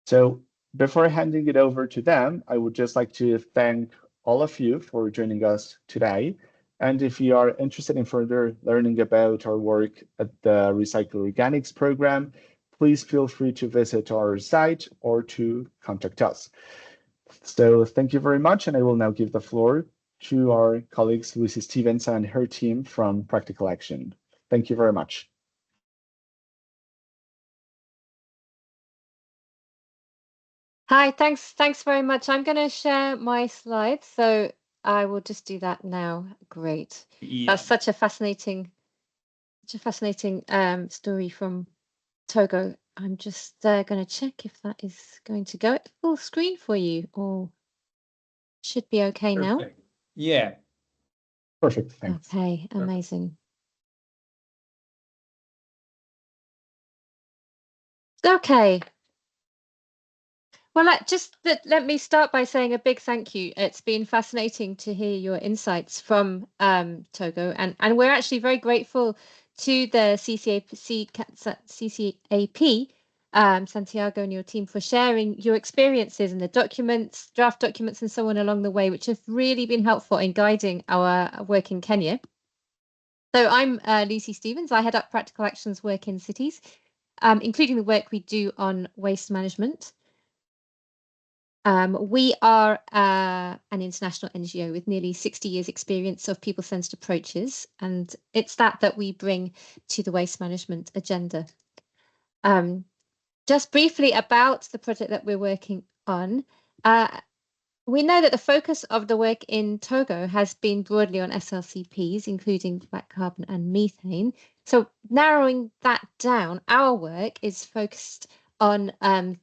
So before handing it over to them, I would just like to thank all of you for joining us today. And if you are interested in further learning about our work at the Recycle Organics program, please feel free to visit our site or to contact us. So thank you very much, and I will now give the floor to our colleagues, Lucy Stevens and her team from Practical Action. Thank you very much. Hi, thanks very much. I'm going to share my slides, so I will just do that now. Great. Yeah. That's such a fascinating story from Togo. I'm just going to check if that is going to go at full screen for you, or should be okay now. Yeah. Perfect. Thanks. Okay, amazing. Okay. Well, let me start by saying a big thank you. It's been fascinating to hear your insights from Togo, and we're actually very grateful to the CCAP, Santiago and your team, for sharing your experiences and the documents, draft documents and so on along the way, which have really been helpful in guiding our work in Kenya. So I'm Lucy Stevens. I head up Practical Action's work in cities, including the work we do on waste management. We are an international NGO with nearly 60 years experience of people-centered approaches, and it's that we bring to the waste management agenda. Just briefly about the project that we're working on, we know that the focus of the work in Togo has been broadly on SLCPs, including black carbon and methane. So narrowing that down, our work is focused on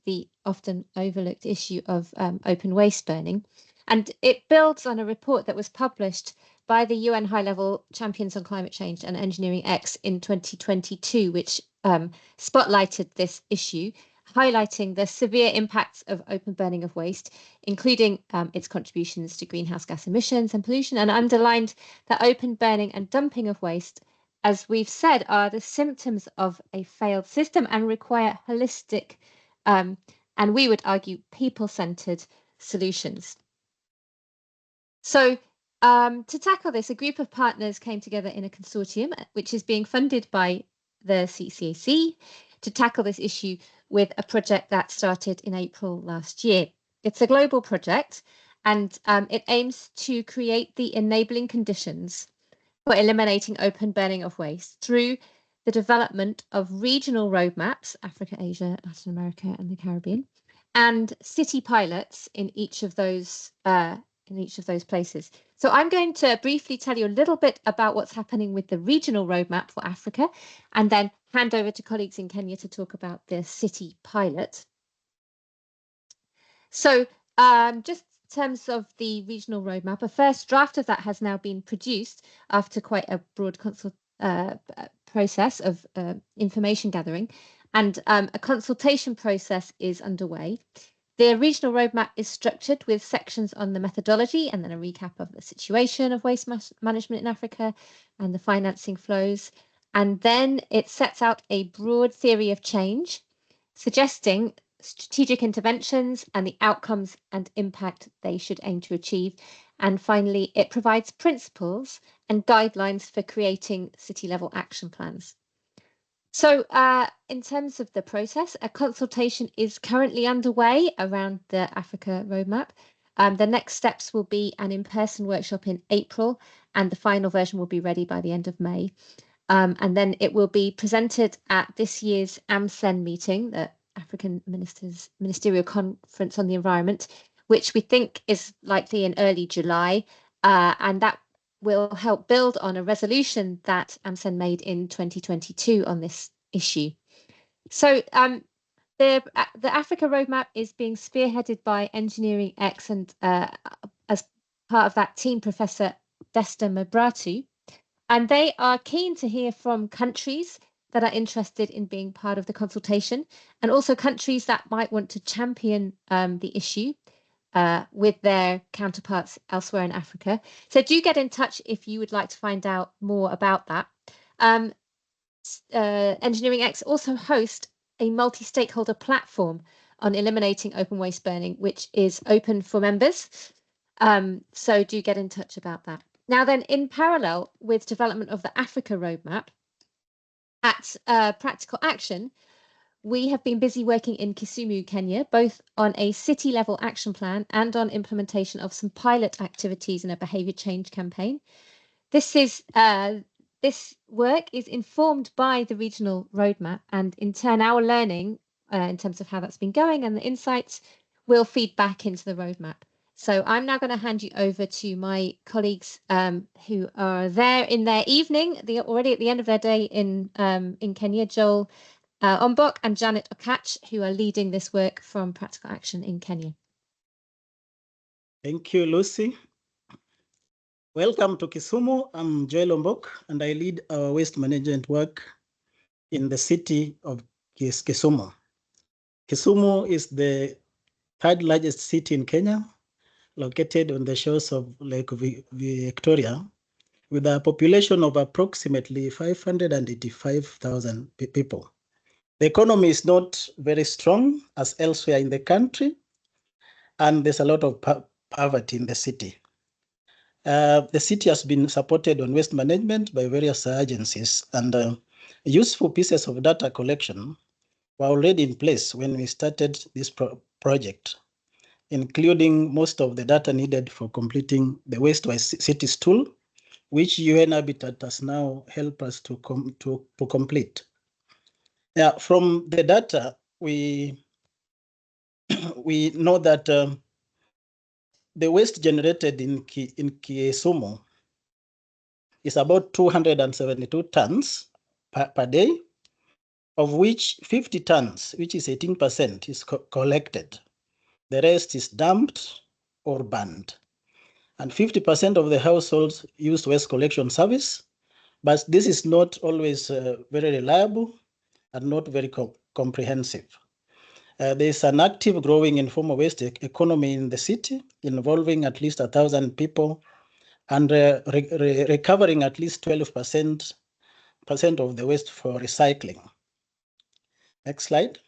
the often overlooked issue of open waste burning. And it builds on a report that was published by the UN High-Level Champions on Climate Change and Engineering X in 2022, which spotlighted this issue, highlighting the severe impacts of open burning of waste, including its contributions to greenhouse gas emissions and pollution, and underlined that open burning and dumping of waste, as we've said, are the symptoms of a failed system and require holistic, and we would argue people-centered solutions. So to tackle this, a group of partners came together in a consortium, which is being funded by the CCAC, to tackle this issue with a project that started in April last year. It's a global project, and it aims to create the enabling conditions for eliminating open burning of waste through the development of regional roadmaps, Africa, Asia, Latin America, and the Caribbean, and city pilots in each of those places. So I'm going to briefly tell you a little bit about what's happening with the regional roadmap for Africa, and then hand over to colleagues in Kenya to talk about the city pilot. So just in terms of the regional roadmap, a first draft of that has now been produced after quite a broad process of information gathering, and a consultation process is underway. The regional roadmap is structured with sections on the methodology and then a recap of the situation of waste management in Africa and the financing flows. And then it sets out a broad theory of change, suggesting strategic interventions and the outcomes and impact they should aim to achieve. And finally, it provides principles and guidelines for creating city-level action plans. So in terms of the process, a consultation is currently underway around the Africa roadmap. The next steps will be an in-person workshop in April, and the final version will be ready by the end of May. And then it will be presented at this year's AMCEN meeting, the African Ministerial Conference on the Environment, which we think is likely in early July, and that will help build on a resolution that AMCEN made in 2022 on this issue. So the Africa roadmap is being spearheaded by Engineering X, and as part of that team, Professor Desta Mabratu, and they are keen to hear from countries that are interested in being part of the consultation, and also countries that might want to champion the issue with their counterparts elsewhere in Africa. So do get in touch if you would like to find out more about that. Engineering X also hosts a multi-stakeholder platform on eliminating open waste burning, which is open for members. So do get in touch about that. Now then, in parallel with development of the Africa roadmap, at Practical Action, we have been busy working in Kisumu, Kenya, both on a city-level action plan and on implementation of some pilot activities in a behaviour change campaign. This work is informed by the regional roadmap, and in turn, our learning in terms of how that's been going and the insights will feed back into the roadmap. So I'm now going to hand you over to my colleagues who are there in their evening, already at the end of their day in Kenya, Joel Ombok and Janet Okach, who are leading this work from Practical Action in Kenya. Thank you, Lucy. Welcome to Kisumu. I'm Joel Ombok, and I lead our waste management work in the city of Kisumu. Kisumu is the third largest city in Kenya, located on the shores of Lake Victoria, with a population of approximately 585,000 people. The economy is not very strong as elsewhere in the country, and there's a lot of poverty in the city. The city has been supported on waste management by various agencies, and useful pieces of data collection were already in place when we started this project, including most of the data needed for completing the Waste-Wise Cities tool, which UN Habitat has now helped us to complete. Yeah, from the data, we know that the waste generated in Kisumu is about 272 tons per day, of which 50 tons, which is 18%, is collected. The rest is dumped or burned. And 50% of the households use waste collection service, but this is not always very reliable and not very comprehensive. There is an active growing informal waste economy in the city, involving at least 1,000 people and recovering at least 12% of the waste for recycling. Next slide.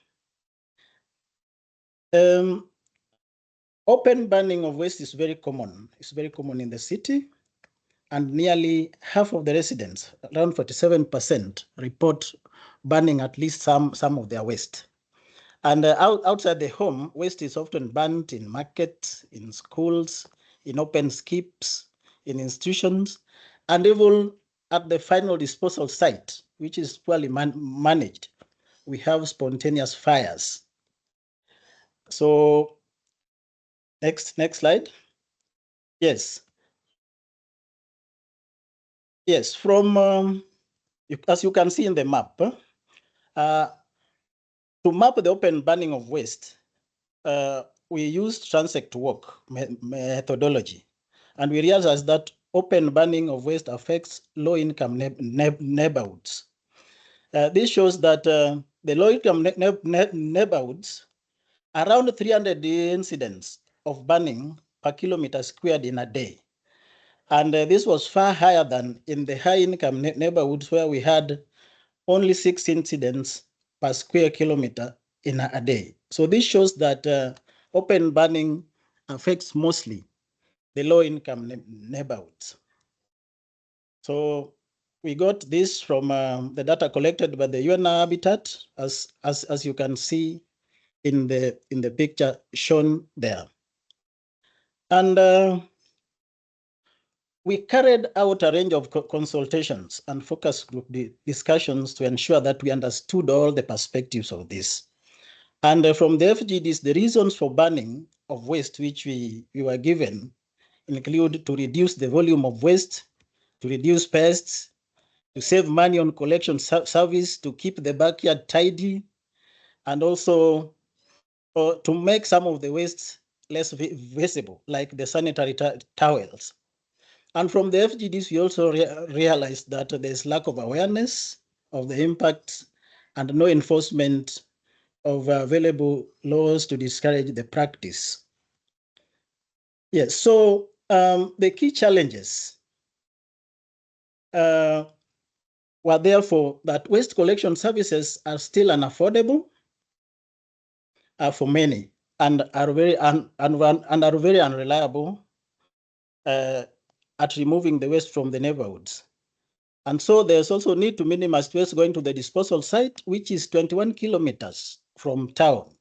Open burning of waste is very common. It's very common in the city, and nearly half of the residents, around 47%, report burning at least some of their waste. And outside the home, waste is often burned in markets, in schools, in open skips, in institutions, and even at the final disposal site, which is poorly managed. We have spontaneous fires. So next slide. Yes. Yes, from, as you can see in the map, to map the open burning of waste, we used transect work methodology, and we realized that open burning of waste affects low-income neighborhoods. This shows that the low-income neighborhoods, around 300 incidents of burning per kilometer squared in a day. And this was far higher than in the high-income neighborhoods, where we had only 6 incidents per square kilometer in a day. So this shows that open burning affects mostly the low-income neighborhoods. So we got this from the data collected by the UN Habitat, as you can see in the picture shown there. And we carried out a range of consultations and focus group discussions to ensure that we understood all the perspectives of this. And from the FGDs, the reasons for burning of waste which we were given include to reduce the volume of waste, to reduce pests, to save money on collection service, to keep the backyard tidy, and also to make some of the waste less visible, like the sanitary towels. And from the FGDs, we also realized that there's lack of awareness of the impacts and no enforcement of available laws to discourage the practice. Yes, so the key challenges were therefore that waste collection services are still unaffordable. for many and are very unreliable at removing the waste from the neighborhoods. And so there's also need to minimize waste going to the disposal site, which is 21 kilometers from town.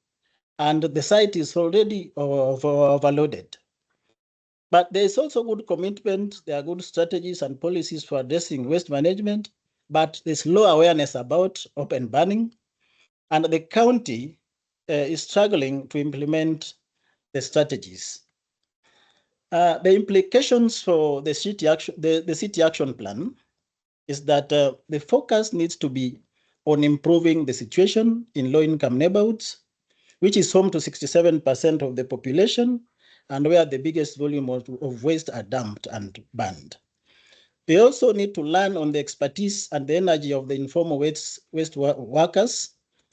And the site is already overloaded. But there is also good commitment. There are good strategies and policies for addressing waste management, but there's low awareness about open burning. And the county is struggling to implement the strategies. The implications for the city action plan is that the focus needs to be on improving the situation in low-income neighborhoods, which is home to 67% of the population and where the biggest volume of waste are dumped and burned. We also need to learn on the expertise and the energy of the informal waste workers,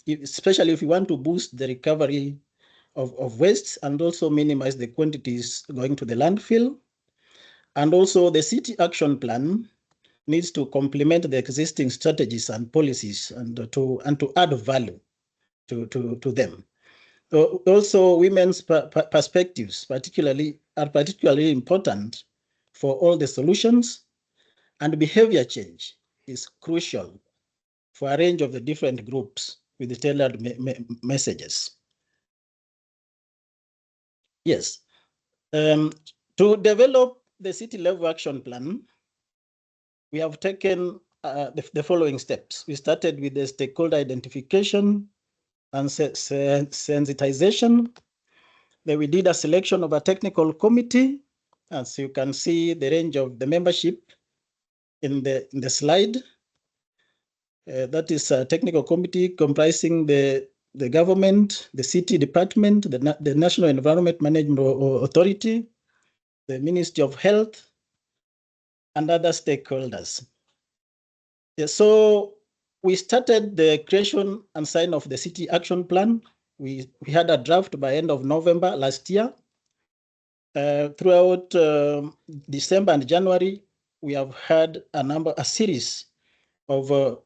especially if we want to boost the recovery of waste and also minimize the quantities going to the landfill. And also the city action plan needs to complement the existing strategies and policies and to add value to them. Also, women's perspectives are particularly important for all the solutions, and behavior change is crucial for a range of the different groups with the tailored messages. Yes. To develop the city level action plan, we have taken the following steps. We started with the stakeholder identification and sensitization. Then we did a selection of a technical committee. As you can see, the range of the membership in the slide. That is a technical committee comprising the government, the city department, the National Environment Management Authority, the Ministry of Health, and other stakeholders. Yeah, so we started the creation and sign of the city action plan. We had a draft by end of November last year. Throughout December and January, we have had a series of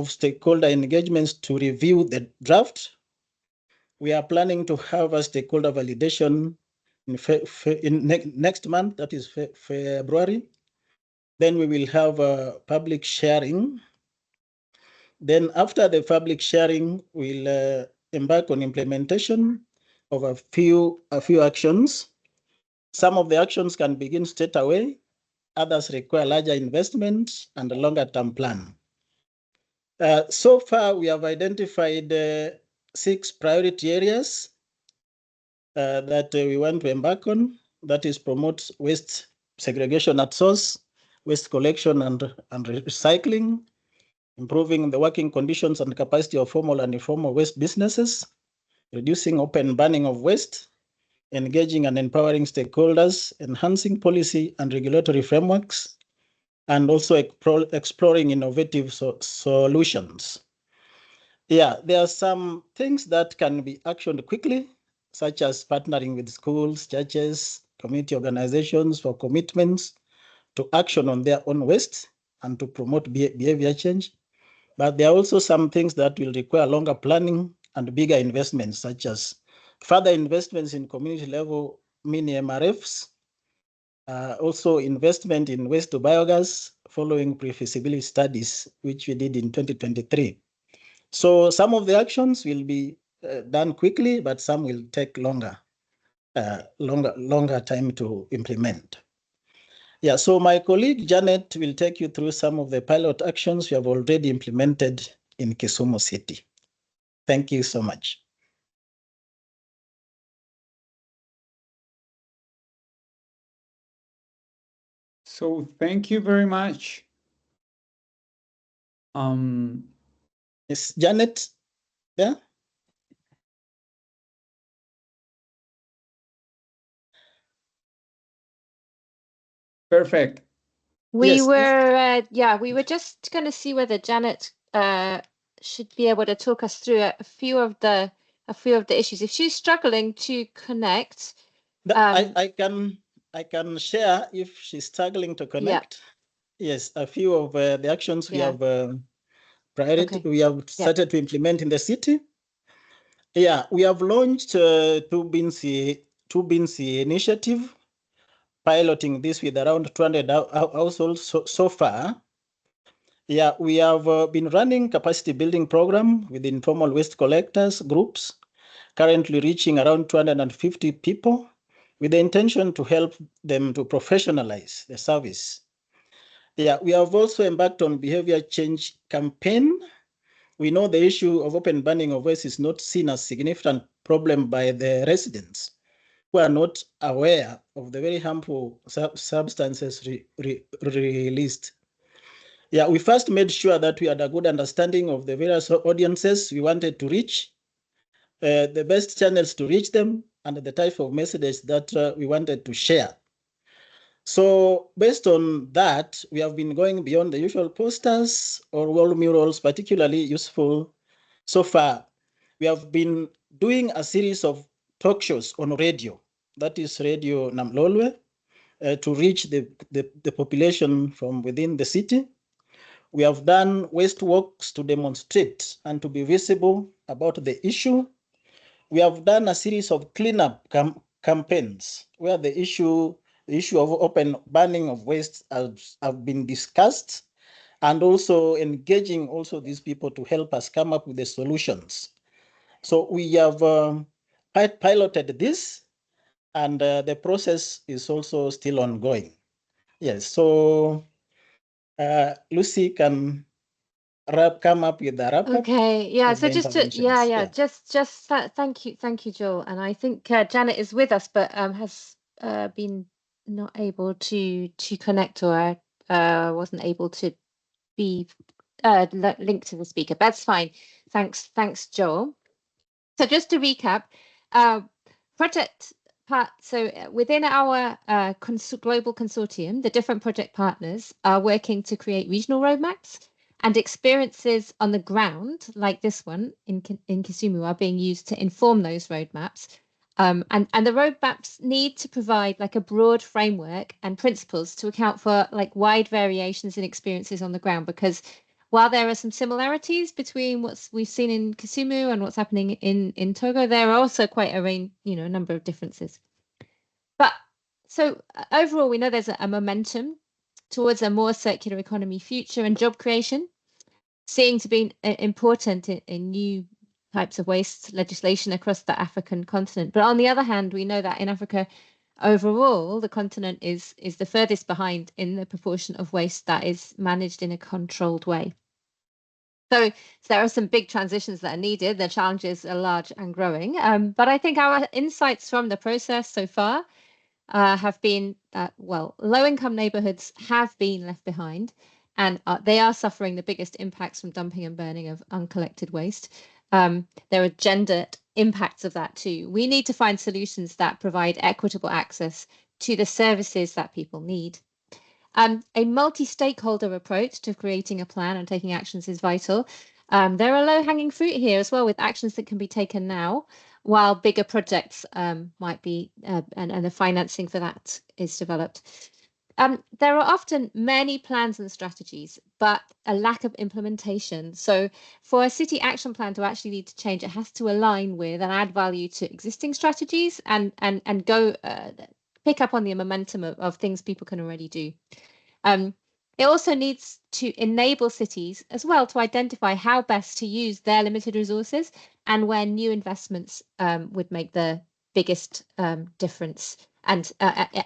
stakeholder engagements to review the draft. We are planning to have a stakeholder validation in next month, that is February. Then we will have a public sharing. Then after the public sharing, we'll embark on implementation of a few actions. Some of the actions can begin straight away. Others require larger investment and a longer term plan. So far, we have identified 6 priority areas that we want to embark on. That is promote waste segregation at source, waste collection and recycling, improving the working conditions and capacity of formal and informal waste businesses, reducing open burning of waste, engaging and empowering stakeholders, enhancing policy and regulatory frameworks, and also exploring innovative solutions. Yeah, there are some things that can be actioned quickly, such as partnering with schools, churches, community organizations for commitments to action on their own waste and to promote behavior change. But there are also some things that will require longer planning and bigger investments, such as further investments in community level mini MRFs, also investment in waste to biogas following pre-feasibility studies, which we did in 2023. So some of the actions will be done quickly, but some will take longer time to implement. Yeah, so my colleague Janet will take you through some of the pilot actions we have already implemented in Kisumu City. Thank you so much. So thank you very much. Is Janet there? Perfect. We Yes. we were just going to see whether Janet should be able to talk us through a few of the issues. If she's struggling to connect, I can share if she's struggling to connect. Yeah. Yes, a few of the actions we have we have started to implement in the city. Yeah, we have launched two bins initiative, piloting this with around 200 households so far. Yeah, we have been running capacity building program with informal waste collectors groups, currently reaching around 250 people, with the intention to help them to professionalize the service. Yeah, we have also embarked on behavior change campaign. We know the issue of open burning of waste is not seen as a significant problem by the residents who are not aware of the very harmful substances released. Yeah, we first made sure that we had a good understanding of the various audiences we wanted to reach, the best channels to reach them, and the type of messages that we wanted to share. So based on that, we have been going beyond the usual posters or wall murals, particularly useful so far. We have been doing a series of talk shows on radio, that is Radio Namlolwe, to reach the population from within the city. We have done waste walks to demonstrate and to be visible about the issue. We have done a series of cleanup campaigns where the issue of open burning of waste have been discussed, and also engaging also these people to help us come up with the solutions. So we have piloted this, and the process is also still ongoing. Yes, so Lucy can come up with the wrap up. Okay, yeah. of So the just to, interventions. thank you, Joel. And I think Janet is with us, but has been not able to connect, or wasn't able to be linked to the speaker. That's fine. Thanks, Joel. So just to recap, project part. So within our global consortium, the different project partners are working to create regional roadmaps, and experiences on the ground, like this one in Kisumu, are being used to inform those roadmaps. And the roadmaps need to provide like a broad framework and principles to account for like wide variations in experiences on the ground, because while there are some similarities between what we've seen in Kisumu and what's happening in Togo, there are also quite a range, a number of differences. But so overall, we know there's a momentum towards a more circular economy future and job creation, seeing to be important in new types of waste legislation across the African continent. But on the other hand, we know that in Africa overall, the continent is the furthest behind in the proportion of waste that is managed in a controlled way. So there are some big transitions that are needed. The challenges are large and growing. But I think our insights from the process so far have been that, well, low-income neighborhoods have been left behind, and they are suffering the biggest impacts from dumping and burning of uncollected waste. There are gender impacts of that too. We need to find solutions that provide equitable access to the services that people need. A multi-stakeholder approach to creating a plan and taking actions is vital. There are low-hanging fruit here as well, with actions that can be taken now, while bigger projects might be, and the financing for that is developed. There are often many plans and strategies, but a lack of implementation. So for a city action plan to actually lead to change, it has to align with and add value to existing strategies, and go pick up on the momentum of things people can already do. It also needs to enable cities as well to identify how best to use their limited resources and where new investments would make the biggest difference. And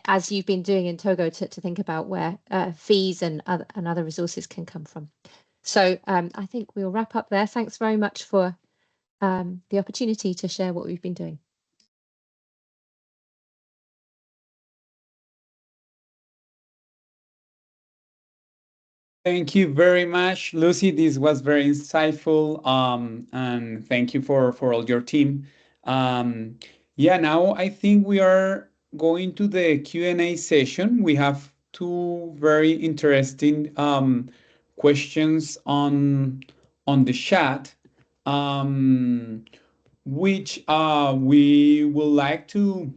as you've been doing in Togo, to think about where fees and other resources can come from. So I think we'll wrap up there. Thanks very much for the opportunity to share what we've been doing. Thank you very much, Lucy. This was very insightful, and thank you for all your team. Yeah, now I think we are going to the Q&A session. We have two very interesting questions on the chat, which we would like to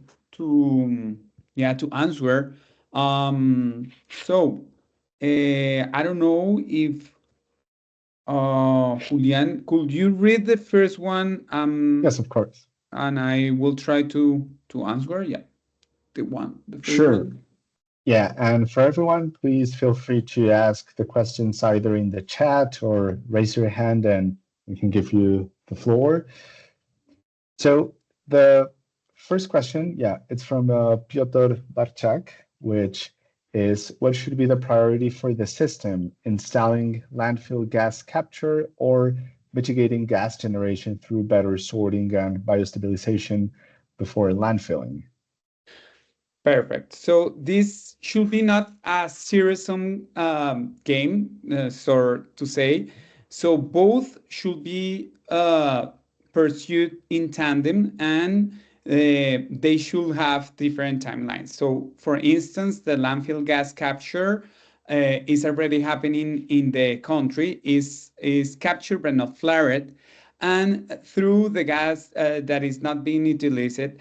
answer. So I don't know if Julian, could you read the first one? Yes, of course. And I will try to answer. Yeah, the first Sure. one. Yeah, and for everyone, please feel free to ask the questions either in the chat or raise your hand and we can give you the floor. So the first question, yeah, it's from Piotr Barczak, which is what should be the priority for the system, installing landfill gas capture or mitigating gas generation through better sorting and biostabilization before landfilling? Perfect. So this should be not a zero-sum game, so to say. So both should be pursued in tandem, and they should have different timelines. So, for instance, the landfill gas capture is already happening in the country, is captured but not flared, and through the gas that is not being utilized,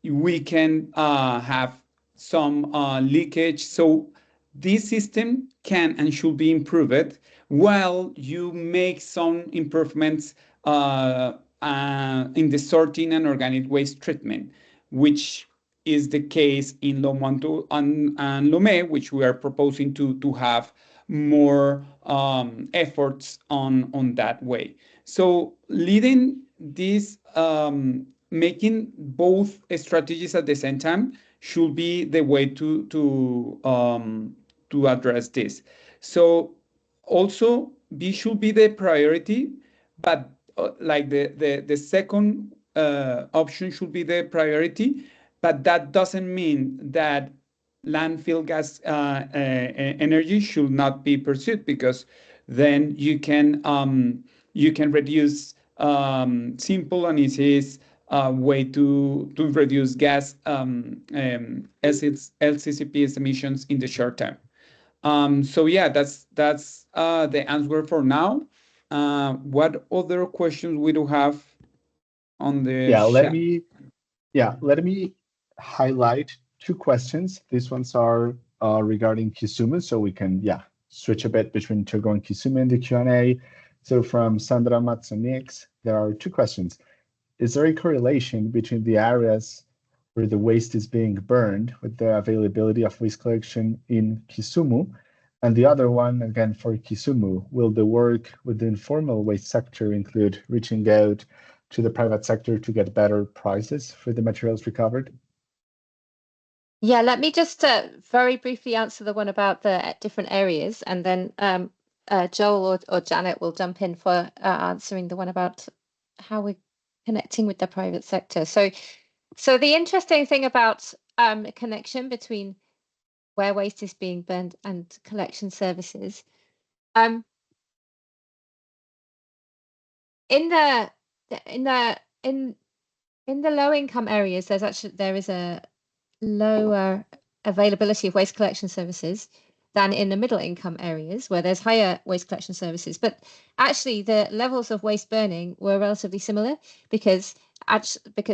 we can have some leakage. So this system can and should be improved while you make some improvements in the sorting and organic waste treatment, which is the case in Lomé and Lomé, which we are proposing to have more efforts on that way. So leading this, making both strategies at the same time should be the way to address this. So also this should be the priority, but like the second option should be the priority, but that doesn't mean that landfill gas energy should not be pursued, because then you can reduce simple and easy way to reduce gas SLCPs emissions in the short term. So yeah, that's the answer for now. What other questions we do have on the chat? Let me highlight two questions. These ones are regarding Kisumu, so we can switch a bit between Togo and Kisumu in the Q&A. So from Sandra Matsonix, there are two questions. Is there a correlation between the areas where the waste is being burned with the availability of waste collection in Kisumu? And the other one, again for Kisumu, will the work with the informal waste sector include reaching out to the private sector to get better prices for the materials recovered? Yeah, let me just very briefly answer the one about the different areas, and then Joel or Janet will jump in for answering the one about how we're connecting with the private sector. So the interesting thing about a connection between where waste is being burned and collection services, in the low income areas, there is a lower availability of waste collection services than in the middle income areas where there's higher waste collection services. But actually the levels of waste burning were relatively similar, because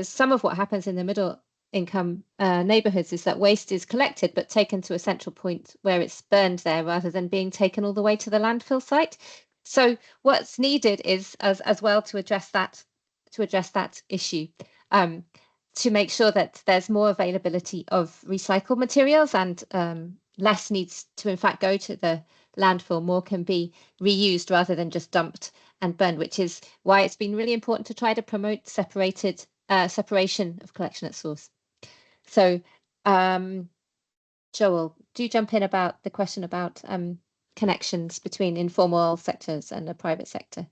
some of what happens in the middle income neighborhoods is that waste is collected but taken to a central point where it's burned there rather than being taken all the way to the landfill site. So what's needed is as well to address that issue, to make sure that there's more availability of recycled materials, and less needs to in fact go to the landfill. More can be reused rather than just dumped and burned, which is why it's been really important to try to promote separation of collection at source. So Joel, do jump in about the question about connections between informal sectors and the private sector.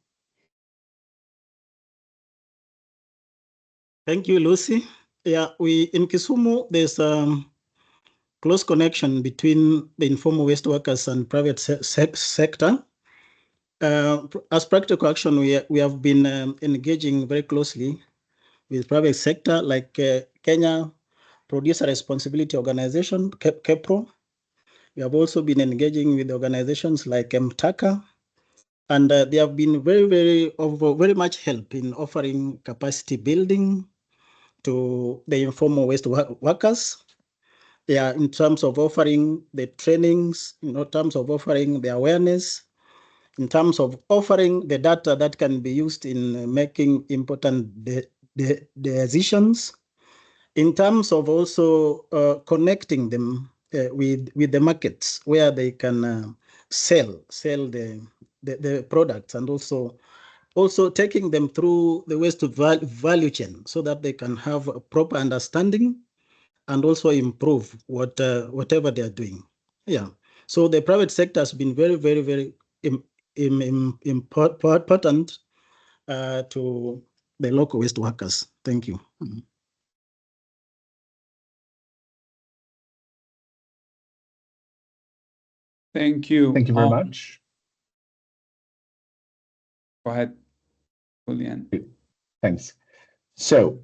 Thank you, Lucy. Yeah, in Kisumu, there's close connection between the informal waste workers and private sector. As practical action, we have been engaging very closely with private sector, like Kenya Producer Responsibility Organization, KEPRO. We have also been engaging with organizations like MTACA, and they have been very much help in offering capacity building to the informal waste workers. They are in terms of offering the trainings, in terms of offering the awareness, in terms of offering the data that can be used in making important decisions, in terms of also connecting them with the markets where they can sell the products, and also taking them through the waste to value chain so that they can have a proper understanding and also improve whatever they are doing. Yeah. So the private sector has been very, very, very important to the local waste workers. Thank you. Thank you. Thank you very much. Go ahead, Julian. Thanks. So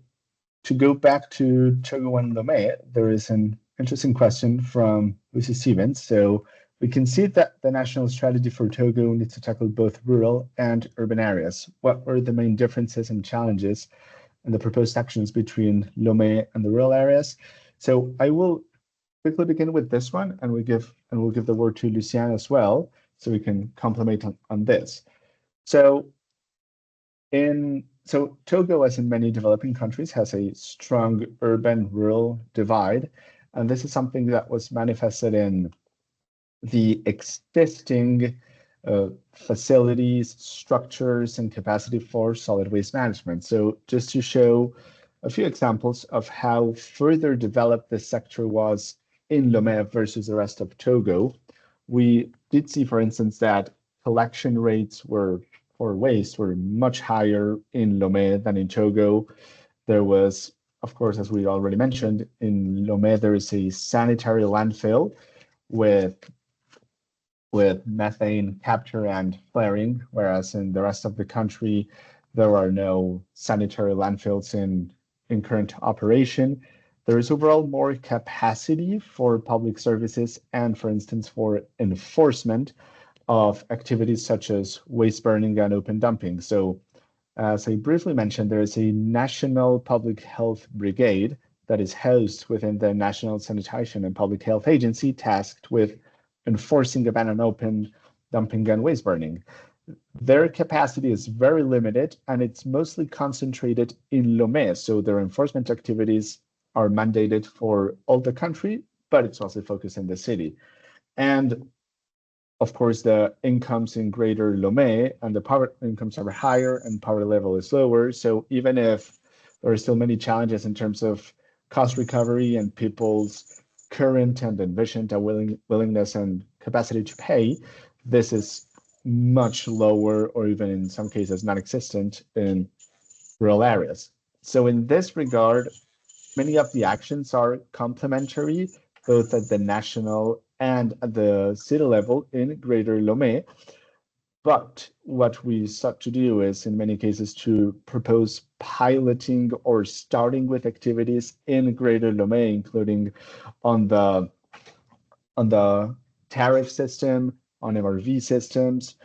to go back to Togo and Lomé, there is an interesting question from Lucy Stevens. So we can see that the national strategy for Togo needs to tackle both rural and urban areas. What were the main differences and challenges in the proposed actions between Lomé and the rural areas? So I will quickly begin with this one, and we'll give the word to Lucien as well, so we can complement on this. So Togo, as in many developing countries, has a strong urban-rural divide, and this is something that was manifested in the existing facilities, structures, and capacity for solid waste management. So just to show a few examples of how further developed this sector was in Lomé versus the rest of Togo, we did see, for instance, that collection rates for waste were much higher in Lomé than in Togo. There was, of course, as we already mentioned, in Lomé there is a sanitary landfill with methane capture and flaring, whereas in the rest of the country there are no sanitary landfills in current operation. There is overall more capacity for public services and, for instance, for enforcement of activities such as waste burning and open dumping. So, as I briefly mentioned, there is a national public health brigade that is housed within the National Sanitation and Public Health Agency, tasked with enforcing a ban on open dumping and waste burning. Their capacity is very limited, and it's mostly concentrated in Lomé. So their enforcement activities are mandated for all the country, but it's also focused in the city. And of course, the incomes in Greater Lomé and the poverty incomes are higher and poverty level is lower. So even if there are still many challenges in terms of cost recovery and people's current and envisioned willingness and capacity to pay, this is much lower, or even in some cases non-existent, in rural areas. So in this regard, many of the actions are complementary, both at the national and at the city level in Greater Lomé. But what we sought to do is, in many cases, to propose piloting or starting with activities in Greater Lomé, including on the tariff system, on MRV systems,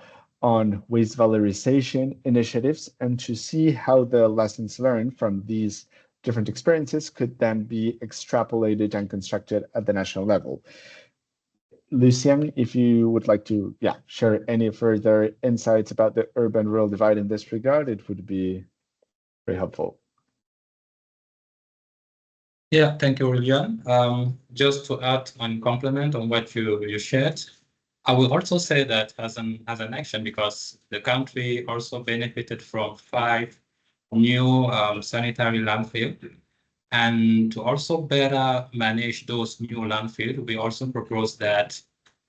on waste valorization initiatives, and to see how the lessons learned from these different experiences could then be extrapolated and constructed at the national level. Lucien, if you would like to share any further insights about the urban-rural divide in this regard, it would be very helpful. Yeah, thank you, Julian. Just to add and complement on what you shared, I will also say that as an action, because the country also benefited from 5 new sanitary landfills, and to also better manage those new landfills, we also propose that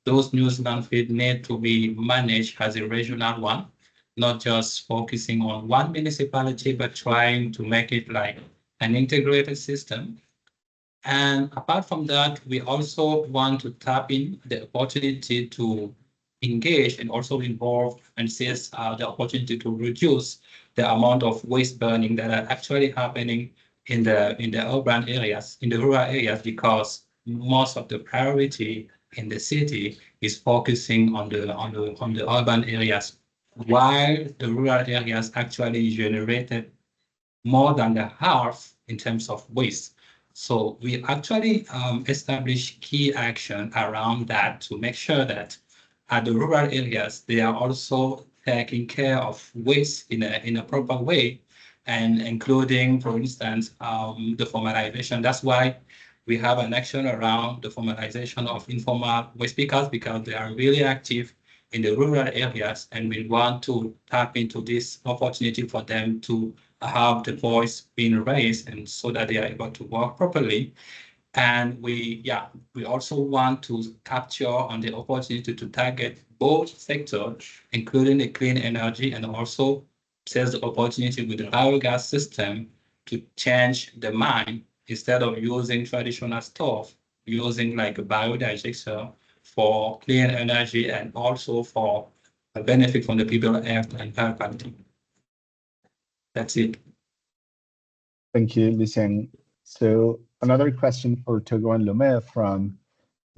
those new landfills need to be managed as a regional one, not just focusing on one municipality, but trying to make it like an integrated system. And apart from that, we also want to tap in the opportunity to engage and also involve and seize the opportunity to reduce the amount of waste burning that are actually happening in the urban areas, in the rural areas, because most of the priority in the city is focusing on the urban areas, while the rural areas actually generated more than the half in terms of waste. So we actually establish key action around that to make sure that at the rural areas, they are also taking care of waste in a proper way, and including, for instance, the formalization. That's why we have an action around the formalization of informal waste pickers, because they are really active in the rural areas, and we want to tap into this opportunity for them to have the voice being raised, and so that they are able to work properly. And we also want to capture on the opportunity to target both sectors, including the clean energy, and also seize the opportunity with the biogas system to change the mind, instead of using traditional stuff, using like a biodigester for clean energy, and also for a benefit from the people health and air quality. That's it. Thank you, Lucien. So another question for Togo and Lomé from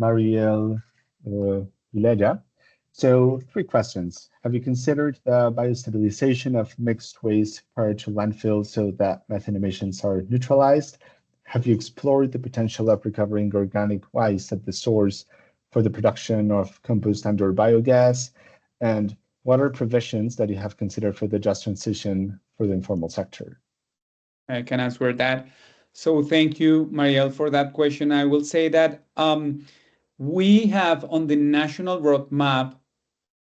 Marielle Ileja. So 3 questions. Have you considered the biostabilization of mixed waste prior to landfill so that methane emissions are neutralized? Have you explored the potential of recovering organic waste at the source for the production of compost and/or biogas? And what are provisions that you have considered for the just transition for the informal sector? I can answer that. So thank you, Marielle, for that question. I will say that we have on the national roadmap,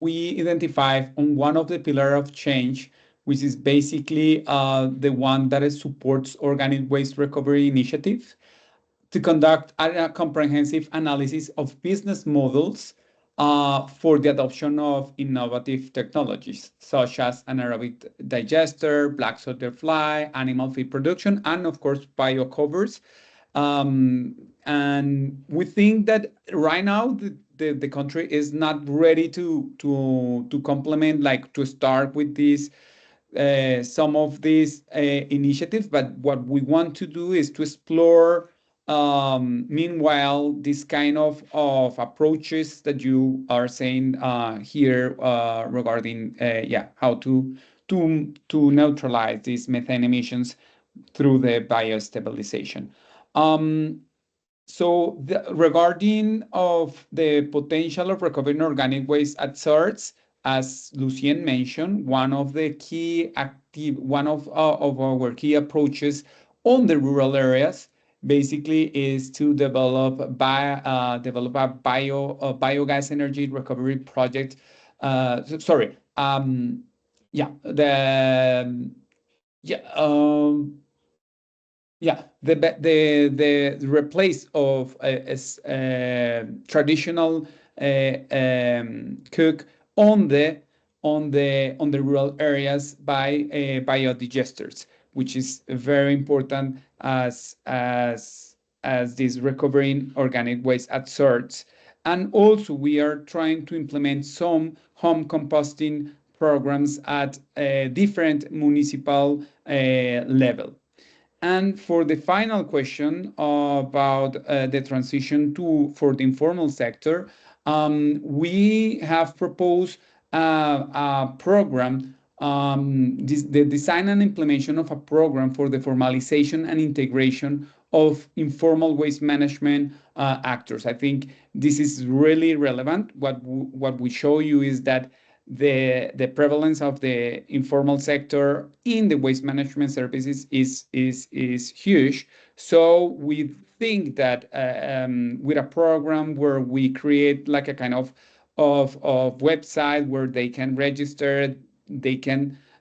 we identified on one of the pillar of change, which is basically the one that supports organic waste recovery initiatives, to conduct a comprehensive analysis of business models for the adoption of innovative technologies, such as anaerobic digester, black soldier fly, animal feed production, and of course, biocovers. And we think that right now the country is not ready to complement, like to start with these some of these initiatives, but what we want to do is to explore meanwhile this kind of approaches that you are saying here regarding how to neutralize these methane emissions through the biostabilization. So regarding of the potential of recovering organic waste at source, as Lucien mentioned, one of our key approaches on the rural areas basically is to develop a biogas energy recovery project. The replace of a traditional cook on the rural areas by biodigesters, which is very important as this recovering organic waste at source. And also we are trying to implement some home composting programs at a different municipal level. And for the final question about the transition for the informal sector, we have proposed a program, the design and implementation of a program for the formalization and integration of informal waste management actors. I think this is really relevant. What we show you is that the prevalence of the informal sector in the waste management services is huge. So we think that with a program where we create like a kind of website where they can register,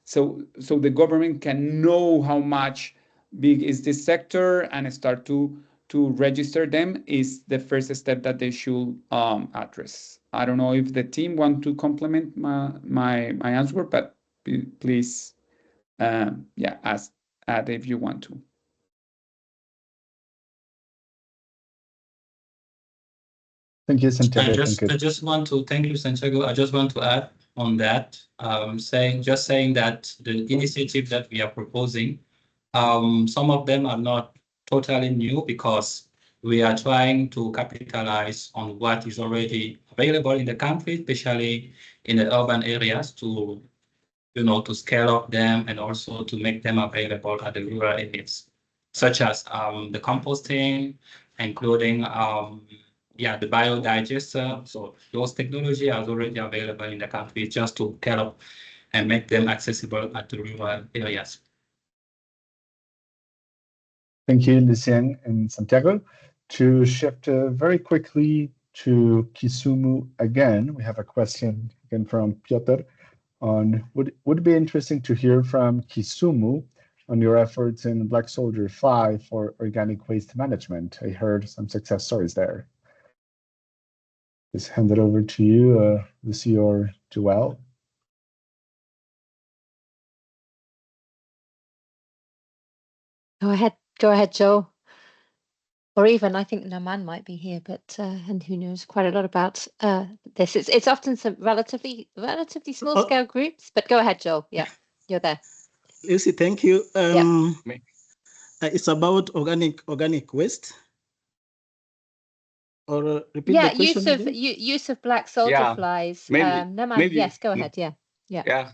so the government can know how much big is this sector and start to register them, is the first step that they should address. I don't know if the team want to complement my answer, but please, add if you want to. Thank you, Santiago. Thank you, Santiago. I just want to add on that, saying that the initiative that we are proposing, some of them are not totally new, because we are trying to capitalize on what is already available in the country, especially in the urban areas, to scale up them and also to make them available at the rural areas, such as the composting, including yeah, the biodigester. So those technology are already available in the country, just to develop and make them accessible at the rural areas. Thank you, Lucien and Santiago. To shift very quickly to Kisumu again, we have a question again from Piotr on would it be interesting to hear from Kisumu on your efforts in Black Soldier Fly for organic waste management. I heard some success stories there. Just hand it over to you, Lucy or Joelle. Go ahead, Joel. Or even I think Naman might be here, but and who knows quite a lot about this. It's often some relatively small scale groups, but go ahead, Joel. Yeah, you're there. Lucy, thank you. It's about organic waste. Or repeat the question. Use of black soldier flies. Naman, yes, go ahead. Yeah.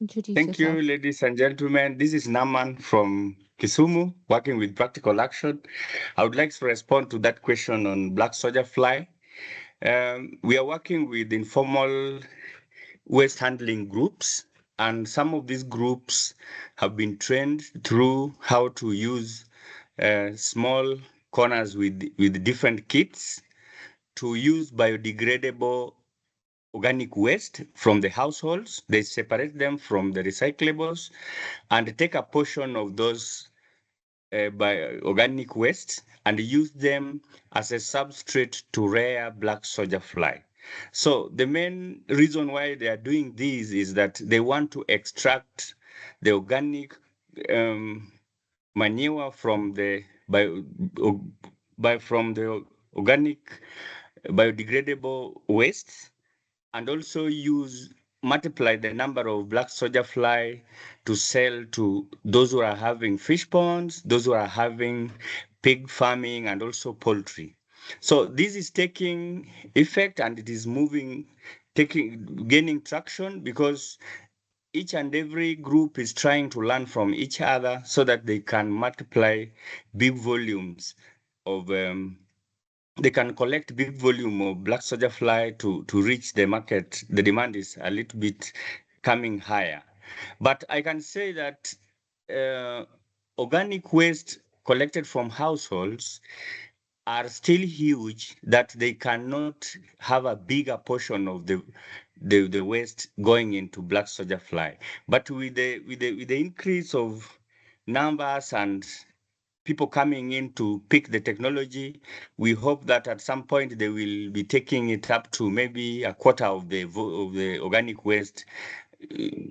Introduce Thank yourself. you, ladies and gentlemen. This is Naman from Kisumu, working with Practical Action. I would like to respond to that question on black soldier fly. We are working with informal waste handling groups, and some of these groups have been trained through how to use small corners with different kits to use biodegradable organic waste from the households. They separate them from the recyclables and take a portion of those organic waste and use them as a substrate to rear black soldier fly. So the main reason why they are doing this is that they want to extract the organic manure from the organic biodegradable waste, and also multiply the number of black soldier fly to sell to those who are having fish ponds, those who are having pig farming, and also poultry. So this is taking effect, and it is gaining traction, because each and every group is trying to learn from each other so that they can multiply big volumes of they can collect big volume of black soldier fly to reach the market. The demand is a little bit coming higher. But I can say that organic waste collected from households are still huge, that they cannot have a bigger portion of the waste going into black soldier fly. But with the increase of numbers and people coming in to pick the technology, we hope that at some point they will be taking it up to maybe a quarter of the organic waste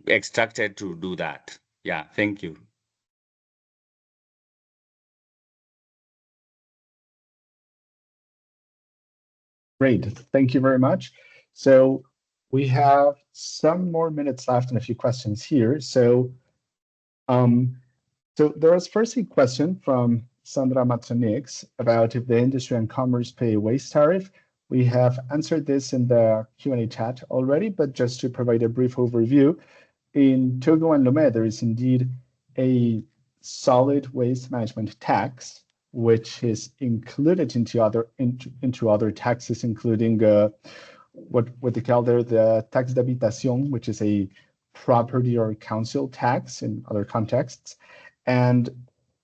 extracted to do that. Yeah, thank you. Great, thank you very much. So we have some more minutes left and a few questions here. So there was first a question from Sandra Matzonix about if the industry and commerce pay a waste tariff. We have answered this in the Q&A chat already, but just to provide a brief overview, in Togo and Lomé, there is indeed a solid waste management tax, which is included into other taxes, including what they call there the taxe d'habitation, which is a property or council tax in other contexts. And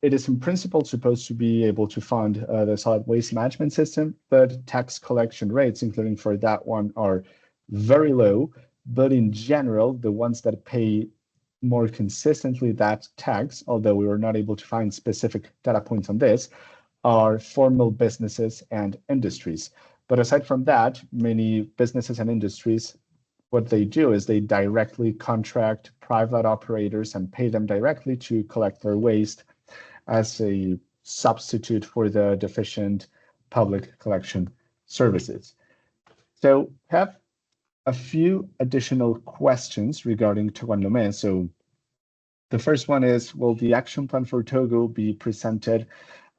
it is in principle supposed to be able to fund the solid waste management system, but tax collection rates, including for that one, are very low. But in general, the ones that pay more consistently that tax, although we were not able to find specific data points on this, are formal businesses and industries. But aside from that, many businesses and industries, what they do is they directly contract private operators and pay them directly to collect their waste as a substitute for the deficient public collection services. So have a few additional questions regarding Togo and Lomé. So the first one is, will the action plan for Togo be presented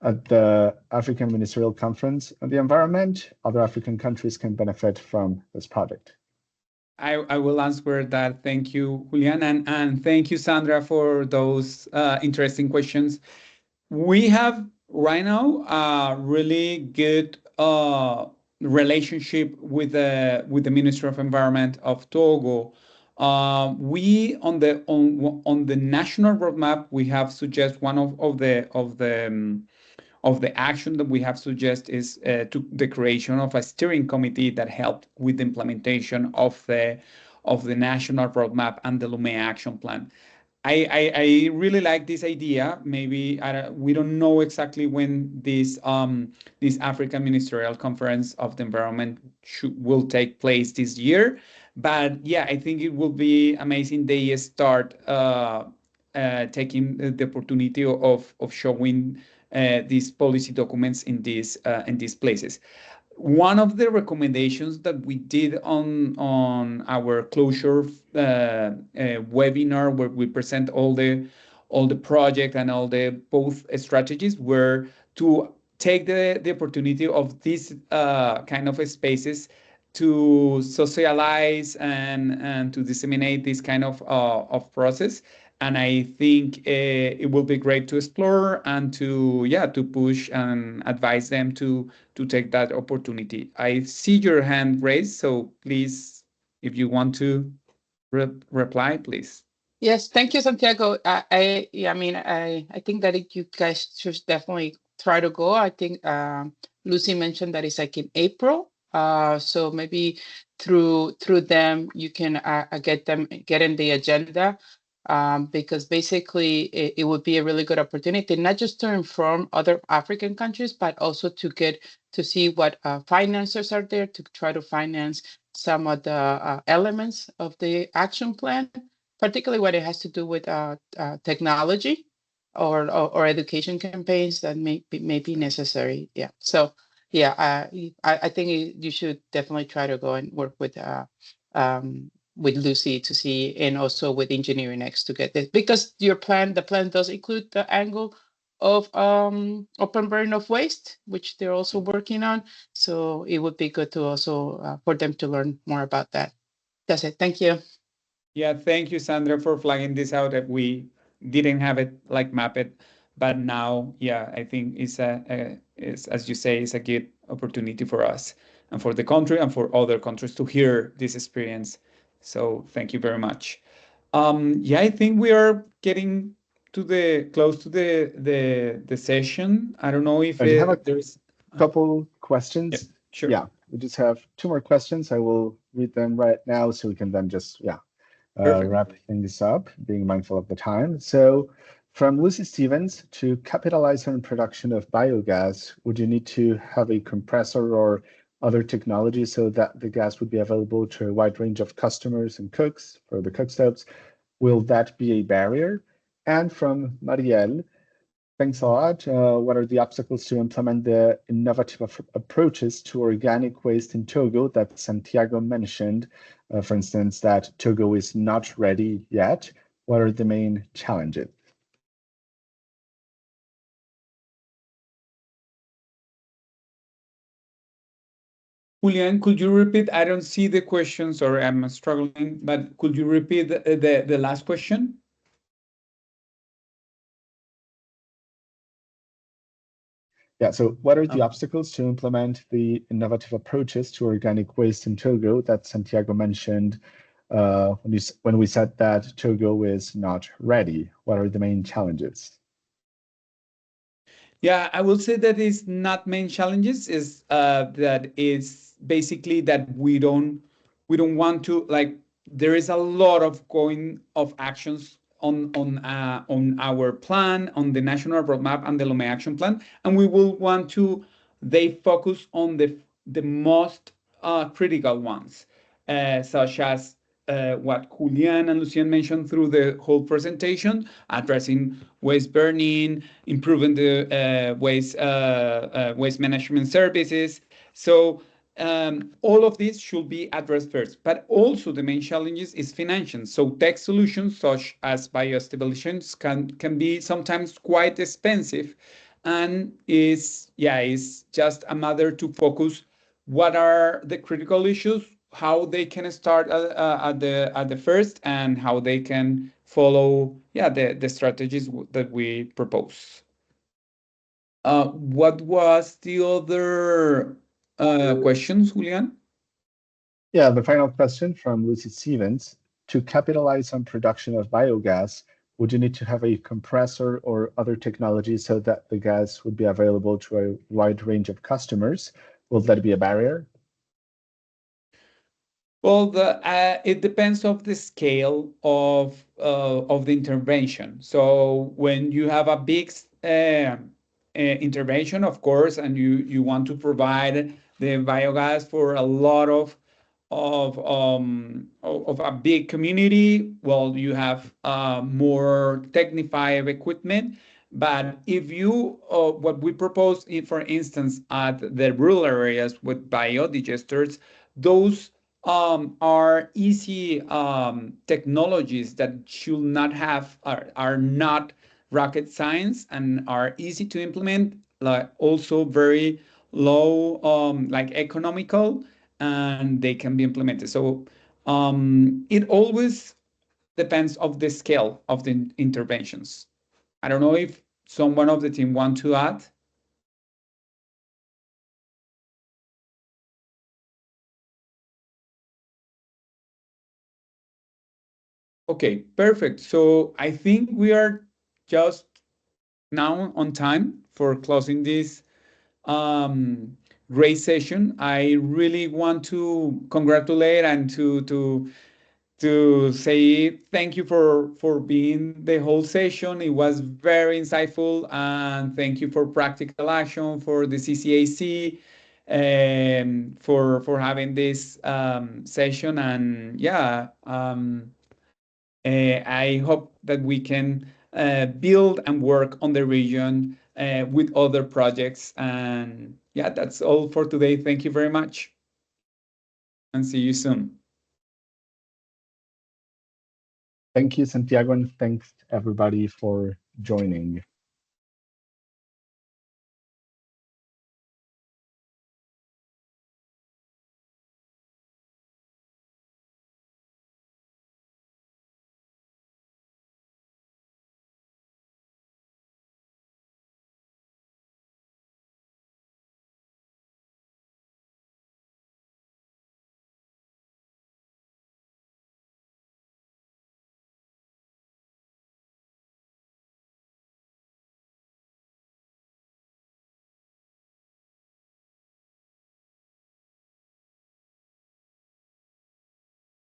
at the African Ministerial Conference on the Environment? Other African countries can benefit from this project. I will answer that. Thank you, Julian, and thank you, Sandra, for those interesting questions. We have right now a really good relationship with the Ministry of Environment of Togo. We on the national roadmap we have suggest one of the action that we have suggest is to the creation of a steering committee that helped with the implementation of the national roadmap and the Lomé action plan. I really like this idea. Maybe we don't know exactly when this African Ministerial Conference of the Environment will take place this year, but yeah, I think it will be amazing. They start taking the opportunity of showing these policy documents in these places. One of the recommendations that we did on our closure webinar, where we present all the project and all the both strategies, were to take the opportunity of these kind of spaces to socialize and to disseminate this kind of process. And I think it will be great to explore and to push and advise them to take that opportunity. I see your hand raised, so please, if you want to reply, please. Yes, thank you, Santiago. I think that you guys should definitely try to go. I think Lucy mentioned that it's like in April. So maybe through them you can get in the agenda. Because basically it would be a really good opportunity, not just to inform other African countries, but also to see what financiers are there to try to finance some of the elements of the action plan, particularly when it has to do with technology or education campaigns that may be necessary. Yeah. So yeah, I think you should definitely try to go and work with Lucy to see, and also with Engineering X to get this, because the plan does include the angle of open burn of waste, which they're also working on. So it would be good to also for them to learn more about that. That's it. Thank you. Yeah, thank you, Sandra, for flagging this out. That we didn't have it like mapped, but now, yeah, I think it's as you say, it's a good opportunity for us and for the country and for other countries to hear this experience. So thank you very much. Yeah, I think we are getting close to the session. I don't know if there's a couple questions. Yeah, sure. Yeah, we just have 2 more questions. I will read them right now so we can then just wrap things up, being mindful of the time. So from Lucy Stevens, to capitalize on production of biogas, would you need to have a compressor or other technology so that the gas would be available to a wide range of customers and cooks for the cook stoves? Will that be a barrier? And from Marielle, thanks a lot. What are the obstacles to implement the innovative approaches to organic waste in Togo that Santiago mentioned? For instance, that Togo is not ready yet. What are the main challenges? Julian, could you repeat? I don't see the question. Sorry, I'm struggling, but could you repeat the last question? Yeah, so what are the obstacles to implement the innovative approaches to organic waste in Togo that Santiago mentioned when we said that Togo is not ready? What are the main challenges? Yeah, I will say that is not main challenges, is that is basically that we don't want to, like, there is a lot of actions on our plan, on the national roadmap and the Lomé action plan, and we will want to they focus on the most critical ones, such as what Julian and Lucien mentioned through the whole presentation, addressing waste burning, improving the waste management services. So all of this should be addressed first, but also the main challenges is financing. So tech solutions such as biostabilizations can be sometimes quite expensive, and is just a matter to focus what are the critical issues, how they can start at the first, and how they can follow the strategies that we propose. What was the other questions, Julian? Yeah, the final question from Lucy Stevens. To capitalize on production of biogas, would you need to have a compressor or other technology so that the gas would be available to a wide range of customers? Will that be a barrier? Well, it depends of the scale of the intervention. So when you have a big intervention, of course, and you want to provide the biogas for a lot of a big community, well, you have more technified equipment. But if you, what we propose, for instance, at the rural areas with biodigesters, those are easy technologies that should not have, are not rocket science and are easy to implement, like also very low, like economical, and they can be implemented. So it always depends of the scale of the interventions. I don't know if someone of the team want to add. Okay, perfect. So I think we are just now on time for closing this great session. I really want to congratulate and to say thank you for being the whole session. It was very insightful, and thank you for Practical Action, for the CCAC, for having this session. And yeah, I hope that we can build and work on the region with other projects. And yeah, that's all for today. Thank you very much, and see you soon. Thank you, Santiago, and thanks everybody for joining.